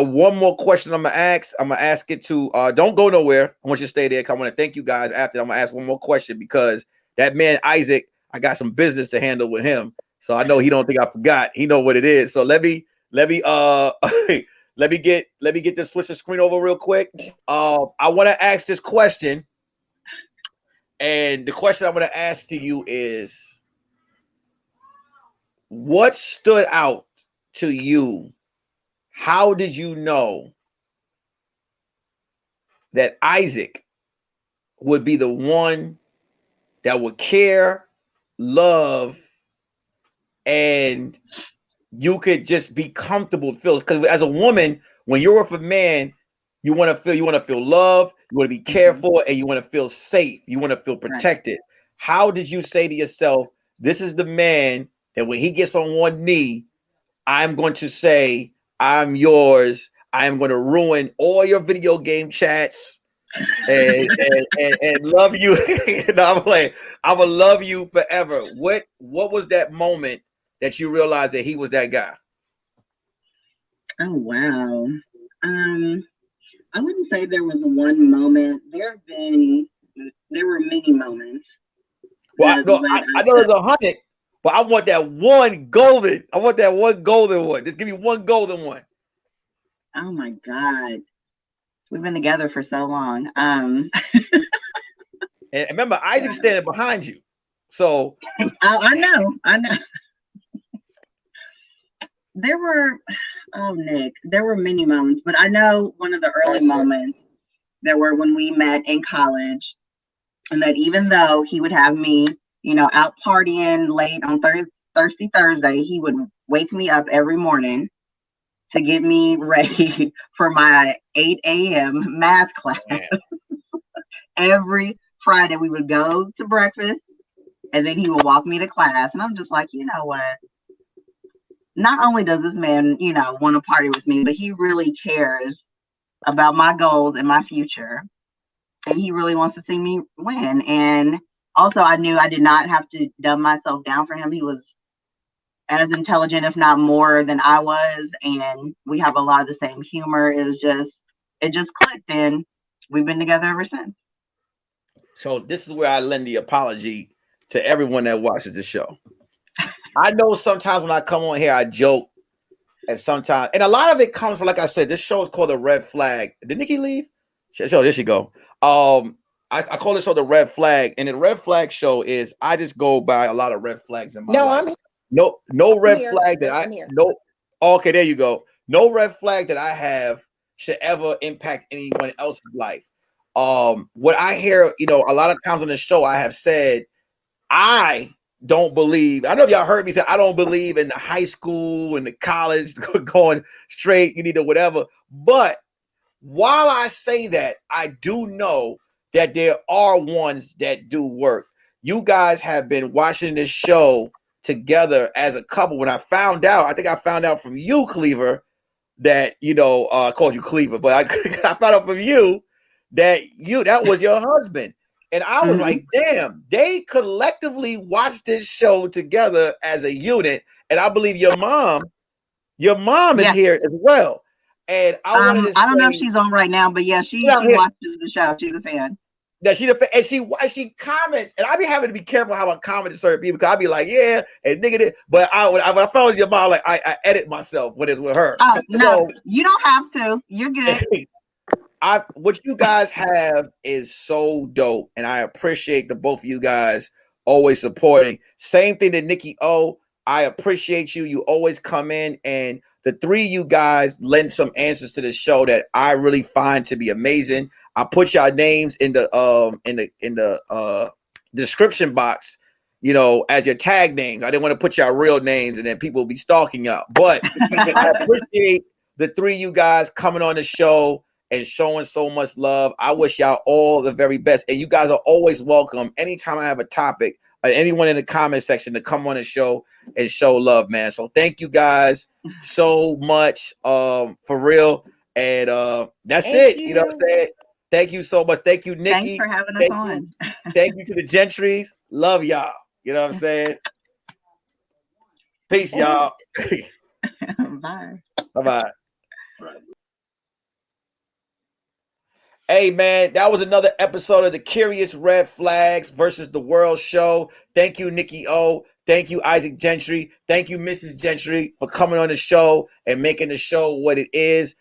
one more question I'm gonna ask. I'm gonna ask it to don't go nowhere. I want you to stay there. I want to thank you guys after. I'm gonna ask one more question because that man Isaac, I got some business to handle with him. So I know he don't think I forgot. He know what it is. So let me let me get this switch the screen over real quick. I want to ask this question. And the question I'm going to ask to you is, what stood out to you? How did you know that Isaac would be the one that would care, love, and you could just be comfortable with feel? Because as a woman, when you're with a man, you want to feel love, you want to be cared for, and you want to feel safe. You want to feel protected. Right. How did you say to yourself, this is the man that when he gets on one knee, I'm going to say, I'm yours. I am going to ruin all your video game chats and love you. I'm playing. I will love you forever. What was that moment that you realized that he was that guy? Oh wow. I wouldn't say there was one moment. There were many moments. Well, I know there's 100, but I want that one golden. I want that one golden one. Just give me one golden one. Oh my God. We've been together for so long. And remember, Isaac's standing behind you. So I know. Nick, there were many moments, but I know one of the early moments that were when we met in college, and that even though he would have me, out partying late on Thursday, he would wake me up every morning to get me ready for my 8 a.m. math class. Every Friday we would go to breakfast, and then he would walk me to class. And I'm just like, you know what? Not only does this man, want to party with me, but he really cares about my goals and my future. And he really wants to see me win. And also, I knew I did not have to dumb myself down for him. He was as intelligent, if not more, than I was. And we have a lot of the same humor. It just clicked. And we've been together ever since. So this is where I lend the apology to everyone that watches the show. I know sometimes when I come on here, I joke, and sometimes, and a lot of it comes from, like I said, this show is called The Red Flag. Did Nikki leave? Show, there she go. I call this show The Red Flag, and the Red Flag show is I just go by a lot of red flags in my life. No red flag that I no. Okay, there you go. No red flag that I have should ever impact anyone else's life. What I hear, a lot of times on the show, I have said, I don't believe. I know y'all heard me say I don't believe in the high school and the college going straight. You need to whatever. But while I say that, I do know that there are ones that do work. You guys have been watching this show together as a couple. When I found out, I think I found out from you, Cleaver, that I called you Cleaver, but I found out from you that was your husband. And I was like, damn, they collectively watched this show together as a unit. And I believe your mom is here as well. And I wanted to say, I don't know if she's on right now, but yeah, she watches the show. She's a fan. Yeah, and she comments, and I be having to be careful how I comment to certain people because I be like, yeah, and nigga, when I found your mom, like I edit myself when it's with her. Oh no, you don't have to. You're good. What you guys have is so dope, and I appreciate the both of you guys always supporting. Same thing to Nikki O. I appreciate you. You always come in, and the three of you guys lend some answers to the show that I really find to be amazing. I put y'all names in the description box, as your tag names. I didn't want to put y'all real names, and then people will be stalking y'all. But I appreciate the three of you guys coming on the show and showing so much love. I wish y'all all the very best. And you guys are always welcome anytime I have a topic, or anyone in the comment section to come on the show and show love, man. So thank you guys so much, for real. And that's it. You know what I'm saying? Thank you so much. Thank you, Nikki. Thanks for having us on. Thank you to the Gentrys. Love y'all. You know what I'm saying? Peace, y'all. Bye. Bye-bye. Hey, man, that was another episode of the Curious Red Flags versus the World show. Thank you, Nikki O. Thank you, Isaac Gentry. Thank you, Mrs. Gentry, for coming on the show and making the show what it is.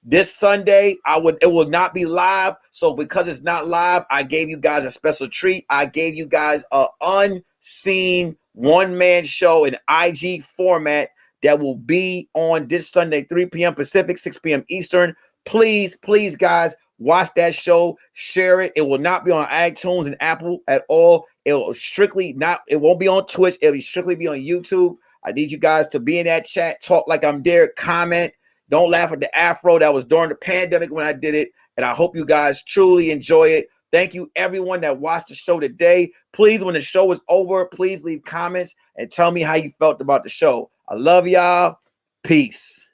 This Sunday, it will not be live. So because it's not live, I gave you guys a special treat. I gave you guys a unseen one-man show in IG format that will be on this Sunday, 3 p.m. Pacific, 6 p.m. Eastern. Please, guys, watch that show. Share it. It will not be on iTunes and Apple at all. It won't be on Twitch. It'll be strictly be on YouTube. I need you guys to be in that chat. Talk like I'm there. Comment. Don't laugh at the afro. That was during the pandemic when I did it. And I hope you guys truly enjoy it. Thank you, everyone that watched the show today. Please, when the show is over, please leave comments and tell me how you felt about the show. I love y'all. Peace.